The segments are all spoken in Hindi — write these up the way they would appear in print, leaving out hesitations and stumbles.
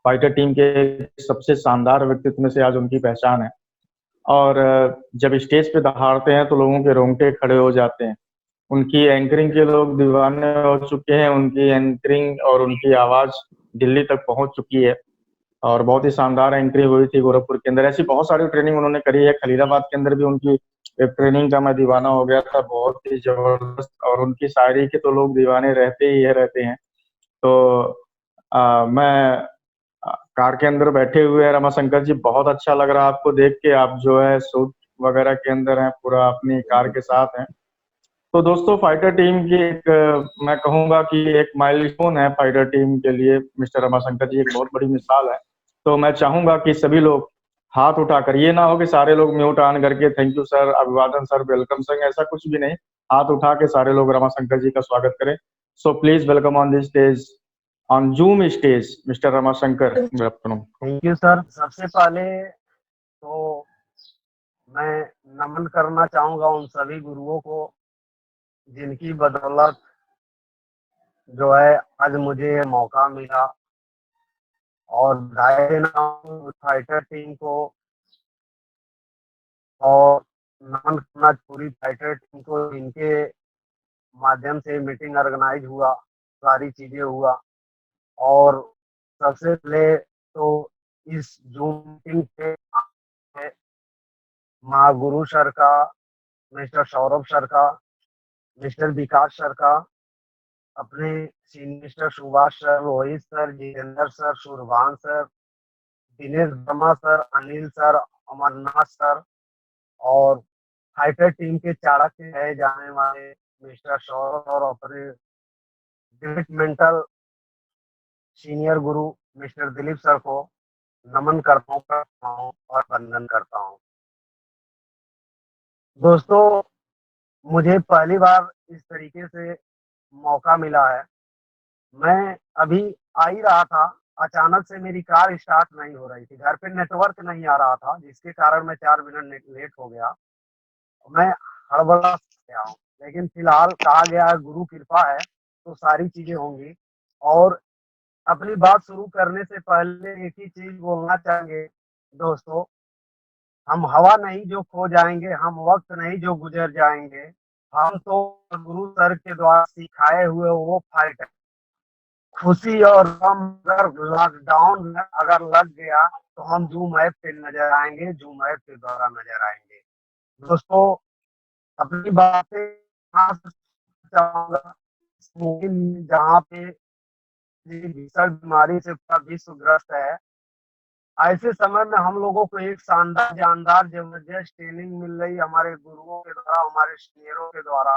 फाइटर टीम के सबसे शानदार व्यक्तित्व में से आज उनकी पहचान है। और जब स्टेज पे दहाड़ते हैं तो लोगों के रोंगटे खड़े हो जाते हैं। उनकी एंकरिंग के लोग दीवाने हो चुके हैं, उनकी एंकरिंग और उनकी आवाज़ दिल्ली तक पहुँच चुकी है। और बहुत ही शानदार एंट्री हुई थी गोरखपुर के अंदर। ऐसी बहुत सारी ट्रेनिंग उन्होंने करी है। खलीलाबाद के अंदर भी उनकी एक ट्रेनिंग का मैं दीवाना हो गया था, बहुत ही ज़बरदस्त। और उनकी शायरी के तो लोग दीवाने रहते ही है रहते हैं। तो मैं कार के अंदर बैठे हुए हैं रमाशंकर जी, बहुत अच्छा लग रहा है आपको देख के। आप जो है सूट वगैरह के अंदर हैं, पूरा अपनी कार के साथ हैं। तो दोस्तों फाइटर टीम की एक मैं कहूँगा कि एक माइलस्टोन है फाइटर टीम के लिए मिस्टर रमाशंकर जी, एक बहुत बड़ी मिसाल है। तो मैं चाहूँगा कि सभी लोग हाथ उठाकर, ये ना हो कि सारे लोग म्यूट ऑन करके थैंक यू सर, अभिवादन सर, वेलकम सर, ऐसा कुछ भी नहीं। हाथ उठा के सारे लोग रमाशंकर जी का स्वागत करें। So please welcome on this stage, on zoom stage, mister Ramashankar. Thank you sir. सबसे पहले तो मैं नमन करना चाहूंगा उन सभी गुरुओं को जिनकी बदौलत जो है आज मुझे ये मौका मिला, और बधाई देना चाहूंगा फाइटर टीम को, और नमन करना पूरी फाइटर टीम को जिनके माध्यम से मीटिंग ऑर्गेनाइज हुआ, सारी चीजें हुआ। और सबसे पहले तो इस जूम मीटिंग पे माँ गुरु सर का, मिस्टर सौरभ सर का, मिस्टर विकास सर का, अपने senior mister Subhash sir, Rohit sir, Jitendra sir, Surbhan sir, Dinesh Verma sir, Anil sir, Amarnath sir, और फाइटर टीम के चाणक्य कहे जाने वाले मिस्टर सौरभ और अपने ग्रेट मेंटल सीनियर गुरु मिस्टर दिलीप सर को नमन करता हूँ और वंदन करता हूँ। दोस्तों, मुझे पहली बार इस तरीके से मौका मिला है। मैं अभी आ ही रहा था, अचानक से मेरी कार स्टार्ट नहीं हो रही थी, घर पे नेटवर्क नहीं आ रहा था, जिसके कारण मैं 4 मिनट लेट हो गया। मैं हड़बड़ा गया हूँ, लेकिन फिलहाल कहा गया है गुरु कृपा है तो सारी चीजें होंगी। और अपनी बात शुरू करने से पहले एक ही चीज बोलना चाहेंगे दोस्तों, हम हवा नहीं जो खो जाएंगे, हम वक्त नहीं जो गुजर जाएंगे, हम तो गुरु सर के द्वारा सिखाए हुए वो फाइटर। खुशी और गम अगर लॉकडाउन में अगर लग गया तो हम जूम ऐप पे नजर आएंगे, जूम ऐप के द्वारा नजर आएंगे। दोस्तों, अपनी बातें यहाँ से चाहूंगा, जहाँ पे भीषण बीमारी से पूरा विश्व ग्रस्त है, ऐसे समय में हम लोगों को एक शानदार जानदार जबरदस्त ट्रेनिंग मिल रही हमारे गुरुओं के द्वारा, हमारे सीनियरों के द्वारा।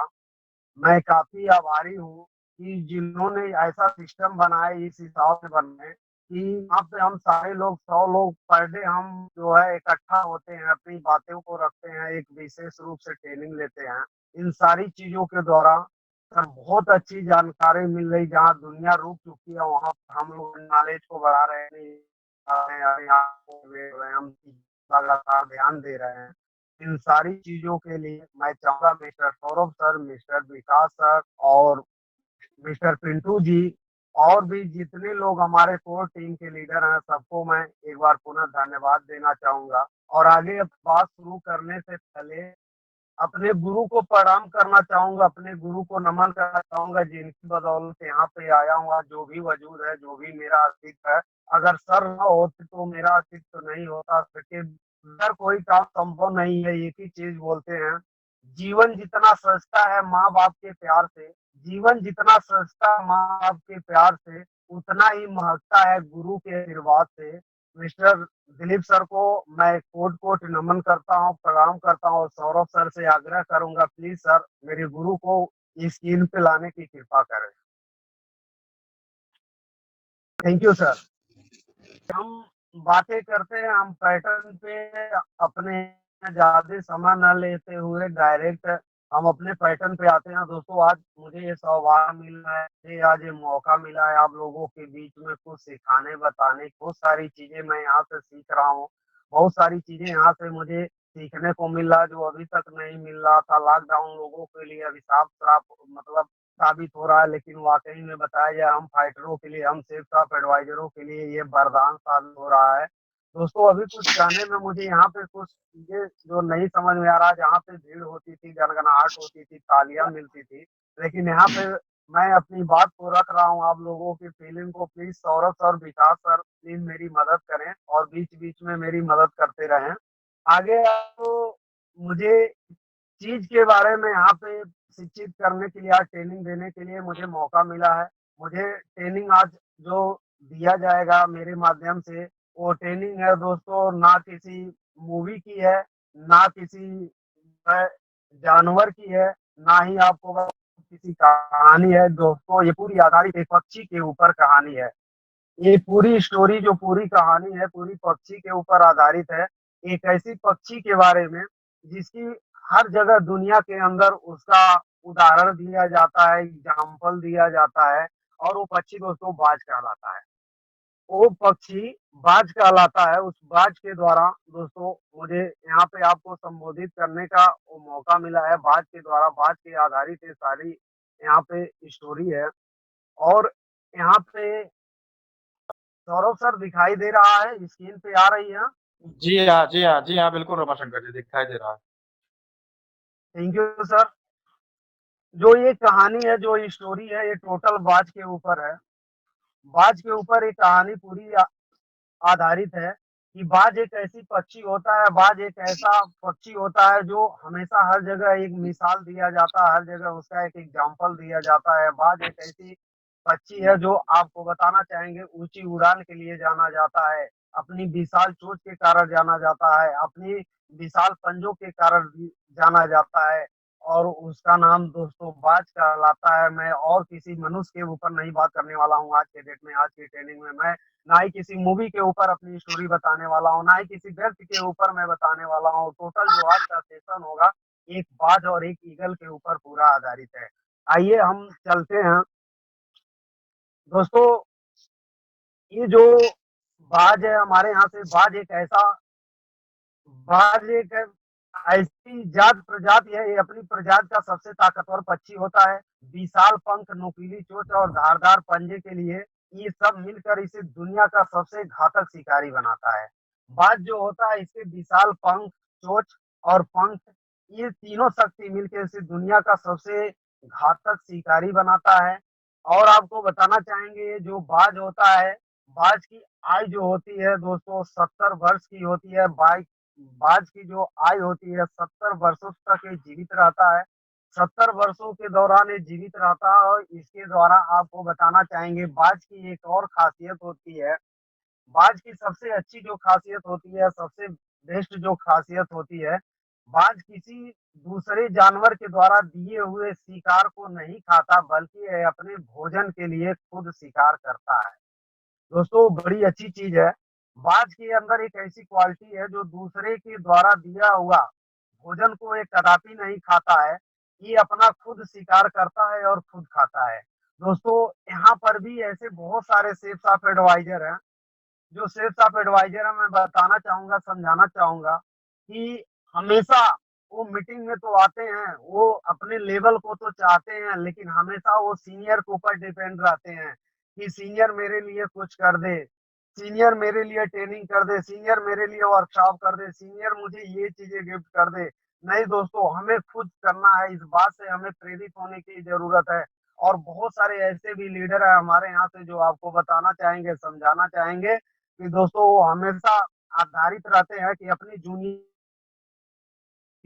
मैं काफी आभारी हूँ कि जिन्होंने ऐसा सिस्टम बनाया, इस हिसाब से बनाए कि यहाँ पे हम सारे लोग 100 लोग पर डे हम जो है इकट्ठा होते हैं, अपनी बातों को रखते हैं, एक विशेष रूप से ट्रेनिंग लेते हैं। इन सारी चीजों के द्वारा सर बहुत अच्छी जानकारी मिल रही। जहाँ दुनिया रुक चुकी है वहाँ हम लोग नॉलेज को बढ़ा रहे हैं, हम लगातार ध्यान दे रहे हैं। इन सारी चीजों के लिए मैं चाहूंगा mister Saurabh sir, mister Vikas sir और मिस्टर पिंटू जी, और भी जितने लोग हमारे कोर टीम के लीडर हैं, सबको मैं एक बार पुनः धन्यवाद देना चाहूंगा। और आगे बात शुरू करने से पहले अपने गुरु को प्रणाम करना चाहूंगा, अपने गुरु को नमन करना चाहूंगा, जिनकी बदौलत यहाँ पे आया हूँ। जो भी वजूद है, जो भी मेरा अस्तित्व है, अगर सर न होते तो मेरा अस्तित्व नहीं होता। सर कोई काम संभव नहीं है। एक ही चीज बोलते हैं, जीवन जितना सस्ता है माँ बाप के प्यार से, जीवन जितना सस्ता है माँ बाप के प्यार से, उतना ही महत्ता है गुरु के आशीर्वाद से। मिस्टर दिलीप सर को मैं कोट कोट नमन करता हूँ, प्रणाम करता हूँ, और सौरभ सर से आग्रह करूंगा प्लीज सर मेरे गुरु को इस स्क्रीन पे लाने की कृपा करें। Thank you sir. हम बातें करते हैं, हम पैटर्न पे अपने ज्यादा समय न लेते हुए डायरेक्ट हम अपने पैटर्न पे आते हैं। दोस्तों, आज मुझे ये सौभाग्य मिला है, आज ये मौका मिला है आप लोगों के बीच में कुछ सिखाने बताने। बहुत सारी चीजें मैं यहाँ से सीख रहा हूँ, बहुत सारी चीजें यहाँ से मुझे सीखने को मिल रहा है जो अभी तक नहीं मिल रहा था। लॉकडाउन लोगों के लिए अभिशाप श्राप मतलब साबित हो रहा है, लेकिन वाकई में बताया जाए हम फाइटरों के लिए, हम सेफ्टी ऑफ एडवाइजरों के लिए ये वरदान साबित हो रहा है। दोस्तों अभी कुछ कहने में मुझे यहाँ पे कुछ चीजें जो नहीं समझ में आ रहा, जहाँ पे भीड़ होती थी, गनगनाहट होती थी, तालियां मिलती थी, लेकिन यहाँ पे मैं अपनी बात को रख रहा हूँ, आप लोगों की फीलिंग को please Saurabh sir, Vikas sir please मेरी मदद करें और बीच बीच में मेरी मदद करते रहें। आगे तो मुझे चीज के बारे में यहाँ पे शिक्षित करने के लिए, आज ट्रेनिंग देने के लिए मुझे मौका मिला है। मुझे ट्रेनिंग आज जो दिया जाएगा मेरे माध्यम से, वो ट्रेनिंग है दोस्तों, ना किसी मूवी की है, ना किसी जानवर की है, ना ही आपको किसी कहानी है। दोस्तों ये पूरी आधारित एक पक्षी के ऊपर कहानी है। ये पूरी स्टोरी जो पूरी कहानी है, पूरी पक्षी के ऊपर आधारित है। एक ऐसी पक्षी के बारे में जिसकी हर जगह दुनिया के अंदर उसका उदाहरण दिया जाता है, एग्जाम्पल दिया जाता है, और वो पक्षी दोस्तों बाज कहलाता है। वो पक्षी बाज कहलाता है। उस बाज के द्वारा दोस्तों मुझे यहाँ पे आपको संबोधित करने का वो मौका मिला है। बाज के द्वारा, बाज के आधारित ये सारी यहाँ पे स्टोरी है। और यहाँ पे सौरभ सर दिखाई दे रहा है, स्क्रीन पे आ रही है? जी हाँ, जी हाँ, जी हाँ, बिल्कुल रमाशंकर जी दिखाई दे रहा है। Thank you sir. जो ये कहानी है, जो ये स्टोरी है, ये टोटल बाज के ऊपर है। बाज के ऊपर ये कहानी पूरी आधारित है कि बाज एक ऐसी पक्षी होता है, बाज एक ऐसा पक्षी होता है जो हमेशा हर जगह एक मिसाल दिया जाता है, हर जगह उसका एक एग्जाम्पल दिया जाता है। बाज एक ऐसी पक्षी है जो आपको बताना चाहेंगे ऊंची उड़ान के लिए जाना जाता है, अपनी विशाल चोंच के कारण जाना जाता है, अपनी विशाल पंजों के कारण जाना जाता है, और उसका नाम दोस्तों बाज कहलाता है। मैं और किसी मनुष्य के ऊपर नहीं बात करने वाला हूँ आज के डेट में, आज की ट्रेनिंग में। मैं ना ही किसी मूवी के ऊपर अपनी स्टोरी बताने वाला हूँ, ना ही किसी व्यक्ति के ऊपर मैं बताने वाला हूँ। टोटल जो आज का सेशन होगा, एक बाज और एक ईगल के ऊपर पूरा आधारित है। आइए हम चलते हैं दोस्तों। ये जो बाज है हमारे यहाँ से, बाज एक ऐसी जात प्रजाति है, ये अपनी प्रजाति का सबसे ताकतवर पक्षी होता है। विशाल पंख, नुकीली चोंच और धारदार पंजे के लिए ये सब मिलकर इसे दुनिया का सबसे घातक शिकारी बनाता है। बाज जो होता है, इसके विशाल पंख, चोंच और पंख, ये तीनों शक्ति मिलकर इसे दुनिया का सबसे घातक शिकारी बनाता है। और आपको बताना चाहेंगे, ये जो बाज होता है, बाज की आयु जो होती है दोस्तों 70 वर्ष की होती है। बाज की जो आयु होती है 70 वर्षों तक ये जीवित रहता है। 70 वर्षों के दौरान ये जीवित रहता है। और इसके द्वारा आपको बताना चाहेंगे, बाज की एक और खासियत होती है। बाज की सबसे अच्छी जो खासियत होती है, सबसे बेस्ट जो खासियत होती है, बाज किसी दूसरे जानवर के द्वारा दिए हुए शिकार को नहीं खाता, बल्कि यह अपने भोजन के लिए खुद शिकार करता है। दोस्तों बड़ी अच्छी चीज है। बाज के अंदर एक ऐसी क्वालिटी है जो दूसरे के द्वारा दिया हुआ भोजन को ये कदापि नहीं खाता है। ये अपना खुद शिकार करता है और खुद खाता है। दोस्तों यहाँ पर भी ऐसे बहुत सारे सेफ्स ऑफ एडवाइजर हैं। जो सेफ्स ऑफ एडवाइजर है, मैं बताना चाहूंगा, समझाना चाहूंगा कि हमेशा वो मीटिंग में तो आते हैं, वो अपने लेवल को तो चाहते हैं, लेकिन हमेशा वो सीनियर के ऊपर डिपेंड रहते हैं कि सीनियर मेरे लिए कुछ कर दे, सीनियर मेरे लिए ट्रेनिंग कर दे, सीनियर मेरे लिए वर्कशॉप कर दे, सीनियर मुझे ये चीजें गिफ्ट कर दे। नहीं दोस्तों, हमें खुद करना है। इस बात से हमें प्रेरित होने की जरूरत है। और बहुत सारे ऐसे भी लीडर है हमारे यहाँ से जो आपको बताना चाहेंगे, समझाना चाहेंगे कि दोस्तों वो हमेशा आधारित रहते हैं कि अपनी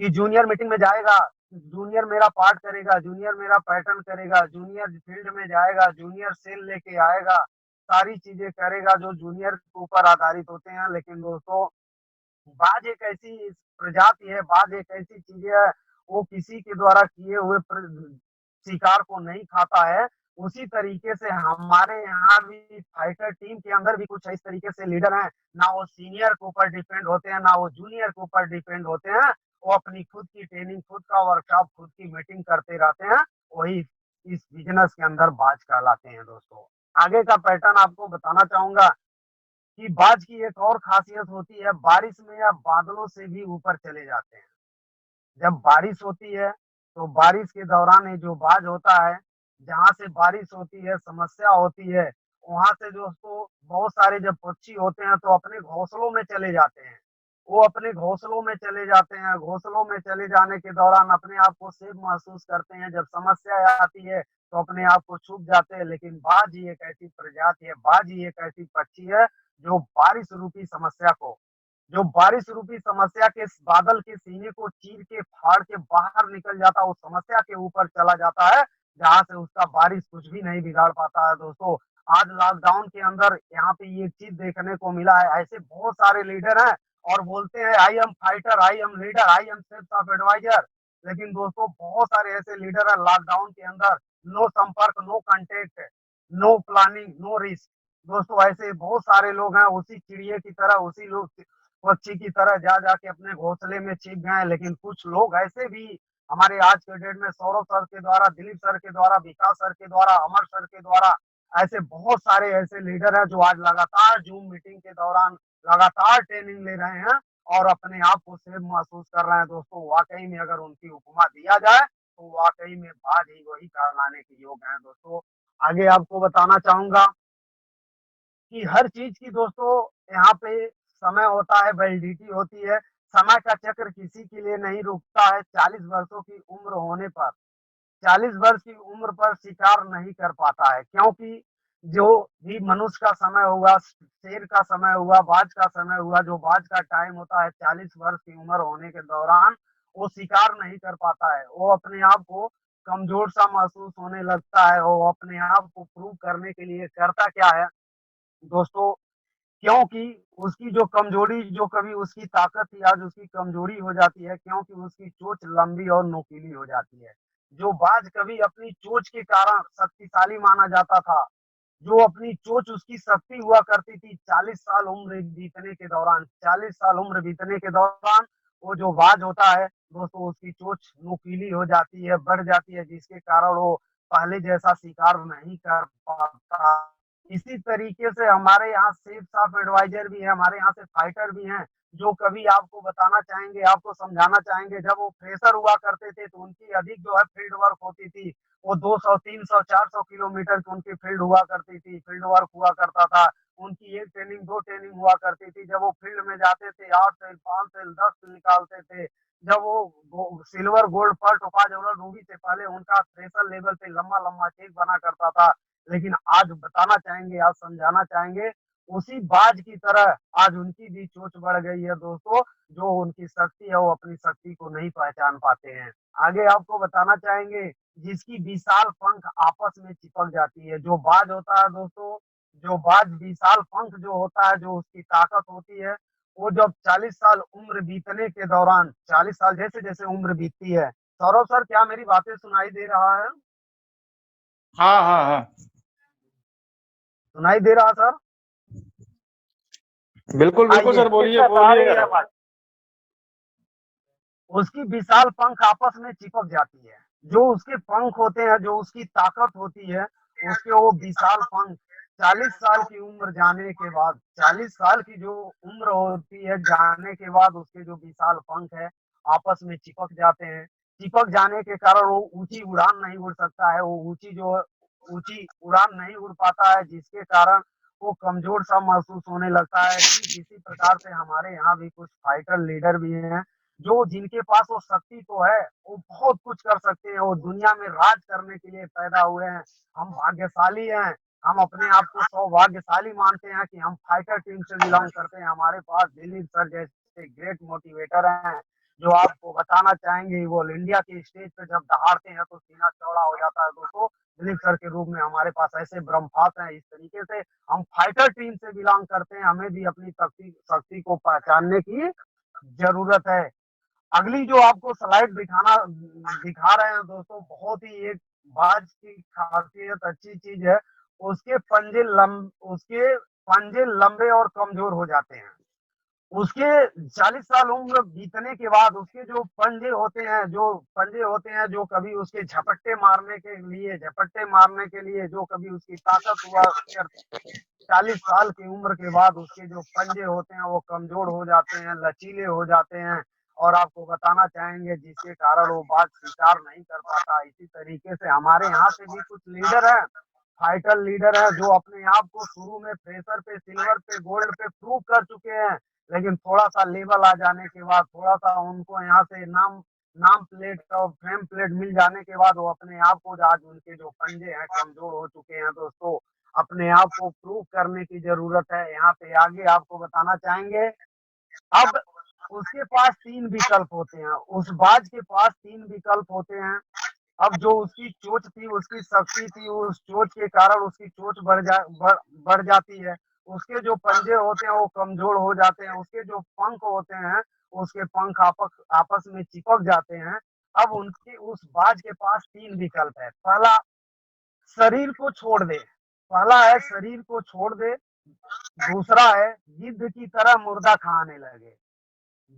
जूनियर मीटिंग में जाएगा, जूनियर मेरा पार्ट करेगा, जूनियर मेरा पैटर्न करेगा, जूनियर फील्ड में जाएगा, जूनियर सेल लेके आएगा, सारी चीजें करेगा जो जूनियर के ऊपर आधारित होते हैं। लेकिन दोस्तों बाज एक ऐसी प्रजाति है, बाज एक ऐसी चीज है, वो किसी के द्वारा किए हुए शिकार को नहीं खाता है। उसी तरीके से हमारे यहाँ भी फाइटर टीम के अंदर भी कुछ इस तरीके से लीडर हैं, ना वो सीनियर के ऊपर डिपेंड होते हैं, ना वो जूनियर के ऊपर डिपेंड होते हैं। वो अपनी खुद की ट्रेनिंग, खुद का वर्कशॉप, खुद की मीटिंग करते रहते हैं। वही इस बिजनेस के अंदर बाज कहलाते हैं। दोस्तों आगे का पैटर्न आपको बताना चाहूंगा कि बाज की एक और खासियत होती है, बारिश में या बादलों से भी ऊपर चले जाते हैं। जब बारिश होती है तो बारिश के दौरान ये जो बाज होता है, जहाँ से बारिश होती है, समस्या होती है, वहां से दोस्तों बहुत सारे जब पक्षी होते हैं तो अपने घोंसलों में चले जाते हैं। वो अपने घोंसलों में चले जाते हैं, घोंसलों में चले जाने के दौरान अपने आप को सेफ महसूस करते हैं। जब समस्या आती है तो अपने आप को छुप जाते हैं। लेकिन बाज ही एक ऐसी प्रजाति है, बाज ही एक ऐसी पक्षी है जो बारिश रूपी समस्या के बादल के सीने को चीर के फाड़ के बाहर निकल जाता है, उस समस्या के ऊपर चला जाता है जहां से उसका बारिश कुछ भी नहीं बिगाड़ पाता है। दोस्तों आज लॉकडाउन के अंदर यहाँ पे ये चीज देखने को मिला है। ऐसे बहुत सारे लीडर हैं और बोलते हैं I am fighter, I am leader, I am self of adviser. लेकिन दोस्तों बहुत सारे ऐसे लीडर हैं लॉकडाउन के अंदर, नो संपर्क, no contact, no planning, no risk. दोस्तों ऐसे बहुत सारे लोग हैं, उसी चिड़िए की तरह, उसी लोग पक्षी की तरह जा जाके अपने घोंसले में छिप गए। लेकिन कुछ लोग ऐसे भी हमारे आज के डेट में सौरभ सर के द्वारा, दिलीप सर के द्वारा, विकास सर के द्वारा, अमर सर के द्वारा, ऐसे बहुत सारे ऐसे लीडर हैं जो आज लगातार जूम मीटिंग के दौरान लगातार ट्रेनिंग ले रहे हैं और अपने आप को सेफ महसूस कर रहे हैं। दोस्तों वाकई में अगर उनकी उपमा दिया जाए तो वाकई में बाज ही वही कहलाने के योग है। दोस्तों आगे आपको बताना चाहूंगा कि हर चीज की दोस्तों यहाँ पे समय होता है, वैलिडिटी होती है। समय का चक्र किसी के लिए नहीं रुकता है। 40 वर्षों की उम्र होने पर, 40 वर्ष की उम्र पर शिकार नहीं कर पाता है, क्योंकि जो भी मनुष्य का समय हुआ, शेर का समय हुआ, बाज का समय हुआ, जो बाज का टाइम होता है 40 वर्ष की उम्र होने के दौरान वो शिकार नहीं कर पाता है। वो अपने आप को कमजोर सा महसूस होने लगता है। वो अपने आप को प्रूव करने के लिए करता क्या है दोस्तों, क्योंकि उसकी जो कमजोरी, जो कभी उसकी ताकत थी आज उसकी कमजोरी हो जाती है, क्योंकि उसकी चोंच लंबी और नुकीली हो जाती है। जो बाज कभी अपनी चोंच के कारण शक्तिशाली माना जाता था, जो अपनी चोंच उसकी शक्ति हुआ करती थी, 40 साल उम्र बीतने के दौरान, 40 साल उम्र बीतने के दौरान वो जो बाज होता है दोस्तों उसकी चोंच नुकीली हो जाती है, बढ़ जाती है, जिसके कारण वो पहले जैसा शिकार नहीं कर पाता। इसी तरीके से हमारे यहाँ सेफ साफ एडवाइजर भी है, हमारे यहाँ से फाइटर भी हैं, जो कभी आपको बताना चाहेंगे, आपको समझाना चाहेंगे। जब वो फ्रेशर हुआ करते थे तो उनकी अधिक जो है फील्ड वर्क होती थी। वो 200, 300, 400 किलोमीटर की उनकी फील्ड हुआ करती थी, फील्ड वर्क हुआ करता था। उनकी एक ट्रेनिंग, दो ट्रेनिंग हुआ करती थी। जब वो फील्ड में जाते थे 8 सेल, 5 सेल, 10 सेल निकालते थे। जब वो सिल्वर, गोल्ड, पर्ल, टोपाज और रूबी से पहले उनका थ्रेशर लेवल पे लंबा लंबा चेक बना करता था। लेकिन आज बताना चाहेंगे, आज समझाना चाहेंगे, उसी बाज की तरह आज उनकी भी चोंच बढ़ गई है दोस्तों। जो उनकी शक्ति है वो अपनी शक्ति को नहीं पहचान पाते हैं। आगे आपको बताना चाहेंगे, जिसकी विशाल पंख आपस में चिपक जाती है, जो बाज होता है दोस्तों, जो बाज विशाल पंख जो होता है, जो उसकी ताकत होती है, वो जब 40 साल उम्र बीतने के दौरान, 40 साल जैसे जैसे उम्र बीतती है, सौरभ सर क्या मेरी बातें सुनाई दे रहा है? हाँ हाँ हाँ, सुनाई दे रहा सर? बिल्कुल बिल्कुल आइए सर, बोलिए दिक्कत आ रही बोलिए। है आवाज। उसकी विशाल पंख आपस में चिपक जाती है। जो उसके पंख होते हैं, जो उसकी ताकत होती है, उसके वो विशाल पंख 40 साल की उम्र जाने के बाद, 40 साल की जो उम्र होती है जाने के बाद उसके जो विशाल पंख है आपस में चिपक जाते हैं। चिपक जाने के कारण वो ऊंची उड़ान नहीं उड़ सकता है, वो ऊंची उड़ान नहीं उड़ पाता है, जिसके कारण वो कमजोर सा महसूस होने लगता है। ठीक इसी प्रकार से हमारे यहाँ भी कुछ फाइटर लीडर भी हैं, जो जिनके पास वो शक्ति तो है, वो बहुत कुछ कर सकते हैं, वो दुनिया में राज करने के लिए पैदा हुए हैं। हम भाग्यशाली हैं, हम अपने आप को सौभाग्यशाली मानते हैं कि हम फाइटर टीम से बिलोंग करते हैं। हमारे पास दिलीप सर जैसे ग्रेट मोटिवेटर हैं, जो आपको बताना चाहेंगे वो इंडिया के स्टेज पे जब दहाड़ते हैं तो सीना चौड़ा हो जाता है दोस्तों। दिलीप सर के रूप में हमारे पास ऐसे ब्रह्मास्त्र हैं। इस तरीके से हम फाइटर टीम से बिलोंग करते हैं, हमें भी अपनी शक्ति शक्ति को पहचानने की जरूरत है। अगली जो आपको स्लाइड दिखा रहे हैं दोस्तों, बहुत ही एक बाज की खासियत अच्छी चीज है। उसके पंजे लंबे और कमजोर हो जाते हैं। उसके 40 साल उम्र बीतने के बाद उसके जो पंजे होते हैं जो कभी उसके झपट्टे मारने के लिए जो कभी उसकी ताकत हुआ कर, 40 साल की उम्र के बाद उसके जो पंजे होते हैं वो कमजोर हो जाते हैं, लचीले हो जाते हैं और आपको बताना चाहेंगे जिसके कारण वो बात स्वीकार नहीं कर पाता। इसी तरीके से हमारे यहाँ से भी कुछ लीडर हैं, फाइटर लीडर हैं, जो अपने आप को शुरू में फ्रेशर पे, सिल्वर पे, गोल्ड पे प्रूव कर चुके हैं, लेकिन थोड़ा-सा लेवल आ जाने के बाद, थोड़ा-सा उनको यहाँ से नाम नाम प्लेट और फेम प्लेट मिल जाने के बाद वो अपने आप को, आज उनके जो पंजे हैं कमज़ोर हो चुके हैं दोस्तों। अपने आप को प्रूव करने की ज़रूरत है। यहाँ पे आगे आपको बताना चाहेंगे, अब उसके पास 3 विकल्प होते हैं, उस बाज के पास 3 विकल्प होते हैं। अब जो उसकी चोंच थी, उसकी शक्ति थी, उस चोंच के कारण उसकी चोंच बढ़ जाती है। उसके जो पंजे होते हैं वो कमज़ोर हो जाते हैं, उसके जो पंख होते हैं, उसके पंख आपस में चिपक जाते हैं। अब उनके उस बाज के पास 3 विकल्प है। पहला, शरीर को छोड़ दे, पहला है शरीर को छोड़ दे, दूसरा है गिद्ध की तरह मुर्दा खाने लगे,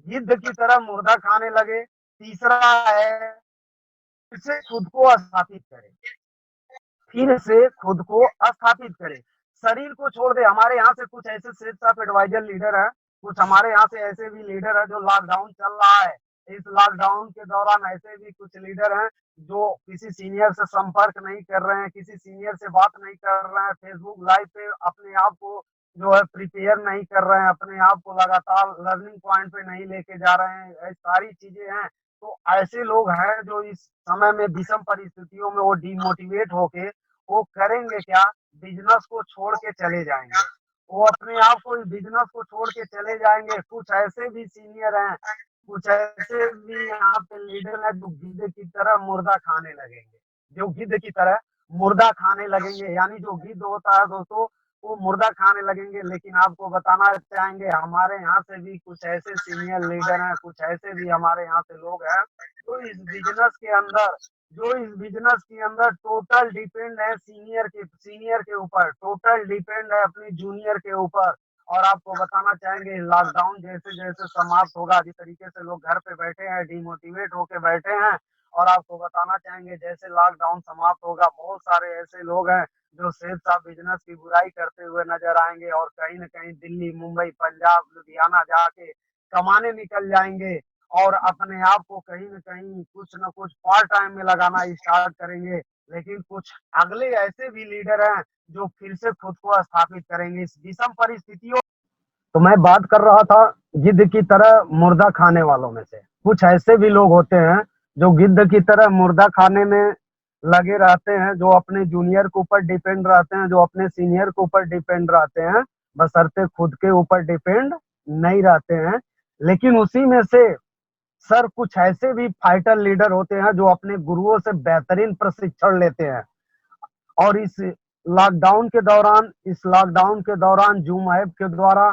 गिद्ध की तरह मुर्दा खाने लगे, तीसरा है फिर से खुद को स्थापित करे, फिर से खुद को स्थापित करे। शरीर को छोड़ दे, हमारे यहाँ से कुछ ऐसे सेल्स ऑफ एडवाइजर लीडर हैं, कुछ हमारे यहाँ से ऐसे भी लीडर हैं जो लॉकडाउन चल रहा है। इस लॉकडाउन के दौरान ऐसे भी कुछ लीडर हैं जो किसी सीनियर से संपर्क नहीं कर रहे हैं, किसी सीनियर से बात नहीं कर रहे हैं, फेसबुक लाइव पे अपने आप को जो है प्रिपेयर नहीं कर रहे हैं, अपने आप को लगातार लर्निंग पॉइंट पे नहीं लेके जा रहे हैं, ऐसी सारी चीजें हैं। तो ऐसे लोग हैं जो इस समय में विषम परिस्थितियों में वो डिमोटिवेट होके वो करेंगे क्या, बिजनेस को छोड़ के चले जाएंगे, वो अपने आप को इस बिजनेस को छोड़ के चले जाएंगे। कुछ ऐसे भी सीनियर हैं, कुछ ऐसे भी यहाँ पे लीडर हैं जो गिद्ध की तरह मुर्दा खाने लगेंगे, जो गिद्ध की तरह मुर्दा खाने लगेंगे, यानी जो गिद्ध होता है दोस्तों वो मुर्दा खाने लगेंगे। लेकिन आपको बताना चाहेंगे हमारे यहाँ से भी कुछ ऐसे सीनियर लीडर हैं, कुछ ऐसे भी हमारे यहाँ से लोग हैं जो इस बिजनेस के अंदर, जो इस बिजनेस के अंदर टोटल डिपेंड है सीनियर के ऊपर, टोटल डिपेंड है अपनी जूनियर के ऊपर। और आपको बताना चाहेंगे लॉकडाउन जैसे जैसे समाप्त होगा, जिस तरीके से लोग घर पे बैठे हैं, डिमोटिवेट होके बैठे हैं, और आपको बताना चाहेंगे जैसे लॉकडाउन समाप्त होगा, बहुत सारे ऐसे लोग हैं जो सेल्स ऑफ बिजनेस की बुराई करते हुए नजर आएंगे और कहीं न कहीं दिल्ली, मुंबई, पंजाब, लुधियाना जाके कमाने निकल जाएंगे और अपने आप को कहीं न कहीं कुछ न कुछ पार्ट टाइम में लगाना स्टार्ट करेंगे। लेकिन कुछ अगले ऐसे भी लीडर हैं जो फिर से खुद को स्थापित करेंगे इस विषम परिस्थितियों। तो मैं बात कर रहा था गिद्ध की तरह मुर्दा खाने वालों में से। कुछ ऐसे भी लोग होते हैं जो गिद्ध की तरह मुर्दा खाने में लगे रहते हैं, जो अपने जूनियर के ऊपर डिपेंड रहते हैं, जो अपने सीनियर के ऊपर डिपेंड रहते हैं, बशर्ते खुद के ऊपर डिपेंड नहीं रहते हैं। लेकिन उसी में से सर कुछ ऐसे भी फाइटर लीडर होते हैं जो अपने गुरुओं से बेहतरीन प्रशिक्षण लेते हैं। और इस लॉकडाउन के दौरान जूम ऐप के द्वारा,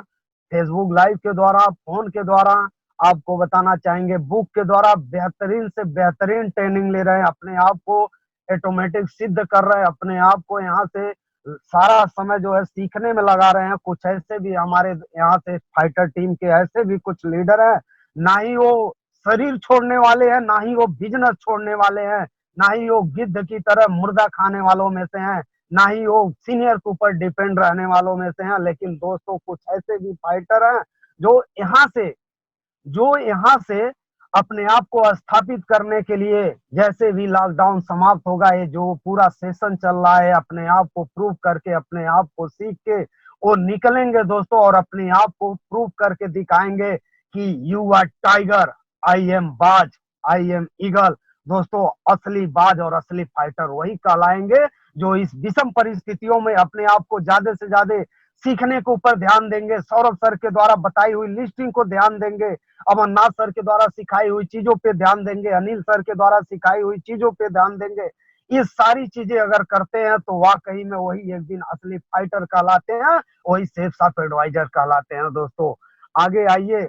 फेसबुक लाइव के द्वारा, फोन के द्वारा, आपको बताना चाहेंगे बुक के द्वारा बेहतरीन से बेहतरीन ट्रेनिंग ले रहे हैं, अपने आप को ऑटोमेटिक सिद्ध कर रहे हैं, अपने आप को यहाँ से सारा समय जो है सीखने में लगा रहे हैं। कुछ ऐसे भी हमारे यहाँ से फाइटर टीम के ऐसे भी कुछ लीडर हैं, ना ही वो शरीर छोड़ने वाले हैं, ना ही वो बिजनेस छोड़ने वाले हैं, ना ही वो गिद्ध की तरह मुर्दा खाने वालों में से हैं, ना ही वो सीनियर के ऊपर डिपेंड रहने वालों में से हैं। लेकिन दोस्तों कुछ ऐसे भी फाइटर हैं जो यहाँ से अपने आप को स्थापित करने के लिए, जैसे भी लॉकडाउन समाप्त होगा, ये जो पूरा सेशन चल रहा है, अपने आप को प्रूव करके, अपने आप को सीख के वो निकलेंगे दोस्तों, और अपने आप को प्रूव करके दिखाएंगे कि you are tiger, I am बाज, आई एम ईगल। दोस्तों असली बाज और असली फाइटर वही कहलाएंगे जो इस विषम परिस्थितियों में अपने आप को ज्यादा से ज्यादा सीखने के ऊपर ध्यान देंगे, सौरभ सर के द्वारा बताई हुई लिस्टिंग को ध्यान देंगे, अमरनाथ सर के द्वारा सिखाई हुई चीजों पे ध्यान देंगे, अनिल सर के द्वारा सिखाई हुई चीजों पे ध्यान देंगे। ये सारी चीजें अगर करते हैं तो वाकई में वही एक दिन असली फाइटर कहलाते हैं, वही सेल्स ऑफ एडवाइजर कहलाते हैं। दोस्तों आगे आइए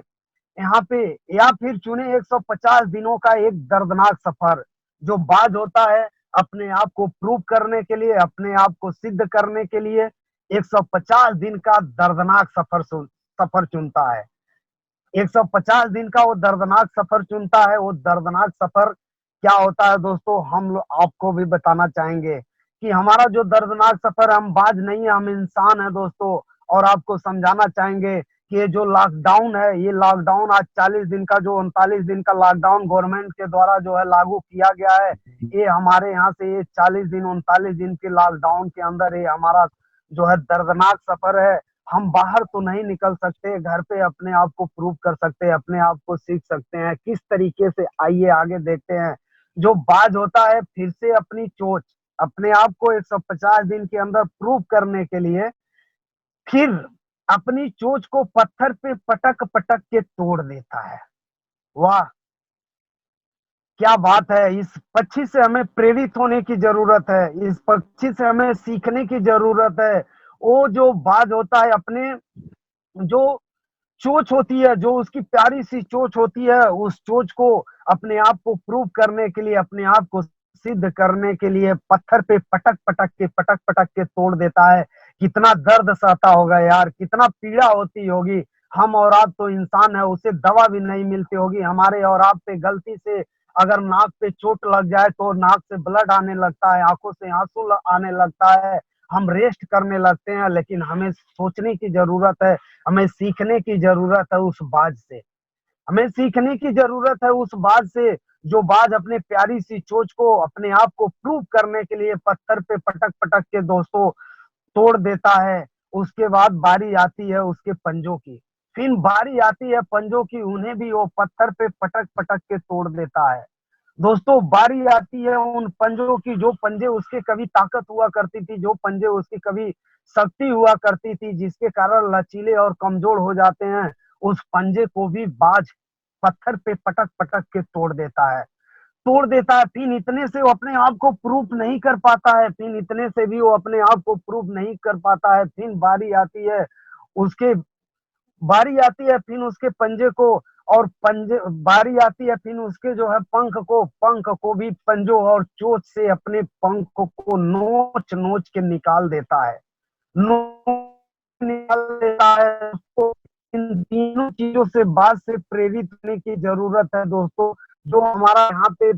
यहाँ पे, या फिर चुने 150 दिनों का एक दर्दनाक सफर। जो बाज होता है अपने आप को प्रूव करने के लिए, अपने आप को सिद्ध करने के लिए 150 दिन का दर्दनाक सफर चुनता है। 150 दिन का वो दर्दनाक सफर चुनता है। वो दर्दनाक सफर क्या होता है दोस्तों, हम लोग आपको भी बताना चाहेंगे कि हमारा जो दर्दनाक सफर है, हम बाज नहीं है, हम इंसान है दोस्तों। और आपको समझाना चाहेंगे कि जो लॉकडाउन है, ये लॉकडाउन आज 40 दिन का, जो 39 दिन का लॉकडाउन गवर्नमेंट के द्वारा जो है लागू किया गया है, ये हमारे यहाँ से ये 40 दिन 39 दिन के लॉकडाउन के अंदर ये हमारा जो है दर्दनाक सफर है। हम बाहर तो नहीं निकल सकते, घर पे अपने आप को प्रूव कर सकते हैं, अपने आप को सीख सकते हैं किस तरीके से। आइए आगे देखते हैं। जो बाज होता है फिर से अपनी चोंच, अपने आप को 150 दिन के अंदर प्रूव करने के लिए फिर अपनी चोंच को पत्थर पे पटक पटक के तोड़ देता है। वाह, क्या बात है। इस पक्षी से हमें प्रेरित होने की जरूरत है, इस पक्षी से हमें सीखने की जरूरत है। वो जो बाज होता है, अपने जो चोंच होती है, जो उसकी प्यारी सी चोंच होती है, उस चोंच को अपने आप को प्रूव करने के लिए, अपने आप को सिद्ध करने के लिए पत्थर पे पटक पटक के तोड़ देता है। कितना दर्द सहता होगा यार, कितना पीड़ा होती होगी। हम और आप तो इंसान है, उसे दवा भी नहीं मिलती होगी। हमारे और आप पे गलती से अगर नाक पे चोट लग जाए तो नाक से ब्लड आने लगता है, आंखों से आंसू आने लगता है, हम रेस्ट करने लगते हैं। लेकिन हमें सोचने की जरूरत है, हमें सीखने की जरूरत है उस बाज से, हमें सीखने की जरूरत है उस बाज से। जो बाज अपने प्यारी सी चोंच को अपने आप को प्रूव करने के लिए पत्थर पे पटक पटक के दोस्तों तोड़ देता है। उसके बाद बारी आती है उसके पंजों की, फिर बारी आती है पंजों की, उन्हें भी वो पत्थर पे पटक पटक के तोड़ देता है। दोस्तों बारी आती है उन पंजों की, जो पंजे उसके कभी ताकत हुआ करती थी, जो पंजे उसकी कभी शक्ति हुआ करती थी, जिसके कारण लचीले और कमजोर हो जाते हैं, उस पंजे को भी बाज पत्थर पे पटक पटक के तोड़ देता है, तोड़ देता है। फिर इतने से वो अपने आप को प्रूफ नहीं कर पाता है, फिर इतने से भी वो अपने आप को प्रूफ नहीं कर पाता है। फिर बारी आती है उसके, बारी आती है फिर उसके पंजे को, और पंजे बारी आती है फिर उसके जो है पंख को भी पंजों और चोंच से अपने पंख को नोच नोच के निकाल देता है, नोच निकाल देता है उसको। इन तीनों चीजों से बात से प्रेरित होने की जरूरत है दोस्तों। जो हमारा यहाँ पे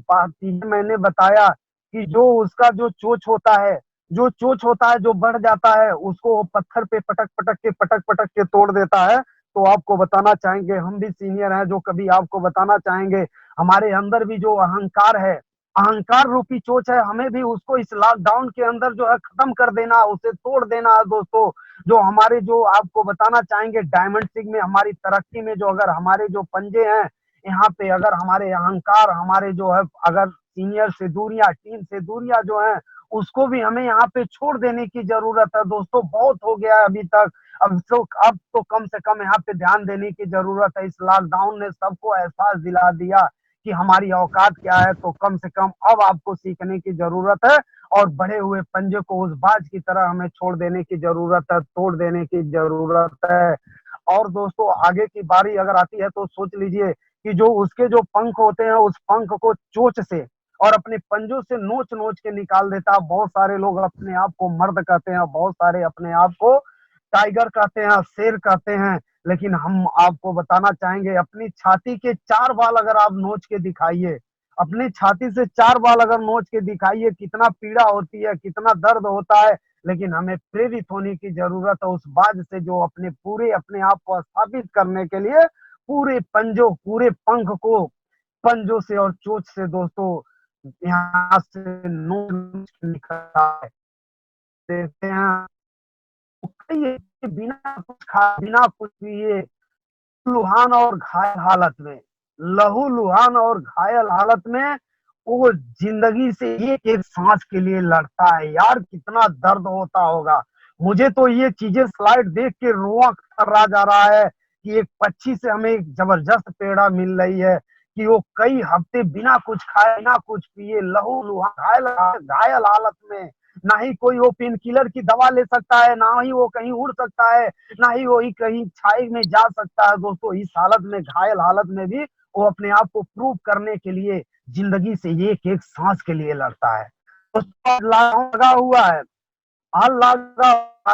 मैंने बताया कि जो उसका जो चोंच होता है, जो चोंच होता है जो बढ़ जाता है, उसको वो पत्थर पे पटक पटक के तोड़ देता है। तो आपको बताना चाहेंगे, हम भी सीनियर हैं जो कभी आपको बताना चाहेंगे, हमारे अंदर भी जो अहंकार है, अहंकार रूपी चोंच है, हमें भी उसको इस लॉकडाउन के अंदर जो है खत्म कर देना, उसे तोड़ देना है दोस्तों। जो हमारे, जो आपको बताना चाहेंगे, डायमंड सिंह में हमारी तरक्की में जो अगर हमारे जो पंजे हैं, यहाँ पे अगर हमारे अहंकार, हमारे जो है अगर सीनियर से दूरियां, टीम से दूरियां जो है, उसको भी हमें यहाँ पे छोड़ देने की जरूरत है दोस्तों। बहुत हो गया है अभी तक, अब तो कम से कम यहाँ पे ध्यान देने की जरूरत है। इस लॉकडाउन ने सबको एहसास दिला दिया कि हमारी औकात क्या है, तो कम से कम अब आपको सीखने की जरूरत है, और बढ़े हुए पंजे को उस बाज की तरह हमें छोड़ देने की जरूरत है, तोड़ देने की जरूरत है। और दोस्तों आगे की बारी अगर आती है तो सोच लीजिए कि जो उसके जो पंख होते हैं, उस पंख को चोंच से और अपने पंजों से नोच नोच के निकाल देता है। बहुत सारे लोग अपने आप को मर्द कहते हैं, बहुत सारे अपने आप को टाइगर कहते हैं, शेर कहते हैं, लेकिन हम आपको बताना चाहेंगे, अपनी छाती के 4 बाल अगर आप नोच के दिखाइए, अपनी छाती से 4 बाल अगर नोच के दिखाइए, कितना पीड़ा होती है, कितना दर्द होता है। लेकिन हमें प्रेरित होने की जरूरत है उस बाज से, जो अपने पूरे अपने आप को स्थापित करने के लिए पूरे पंजों, पूरे पंख को पंजों से और चोंच से दोस्तों यहाँ से नोच निकाला है। देखते हैं ये बिना कुछ खा, बिना कुछ पिए, लुहान और घायल हालत में, लहू लुहान और घायल हालत में वो जिंदगी से एक एक सांस के लिए लड़ता है। यार कितना दर्द होता होगा। मुझे तो ये चीजें स्लाइड देख के रोआ खर्रा जा रहा है कि एक पक्षी से हमें एक जबरदस्त पेड़ा मिल रही है, कि वो कई हफ्ते बिना कुछ खाए, बिना कुछ पिए, लहू लुहान घायल घायल हालत में, ना ही कोई वो पेन किलर की दवा ले सकता है, ना ही वो कहीं उड़ सकता है, ना ही वो कहीं छाई में जा सकता है दोस्तों। इस हालत में, घायल हालत में भी वो अपने आप को प्रूव करने के लिए जिंदगी से एक एक सांस के लिए लड़ता है। लॉकडाउन लगा हुआ है,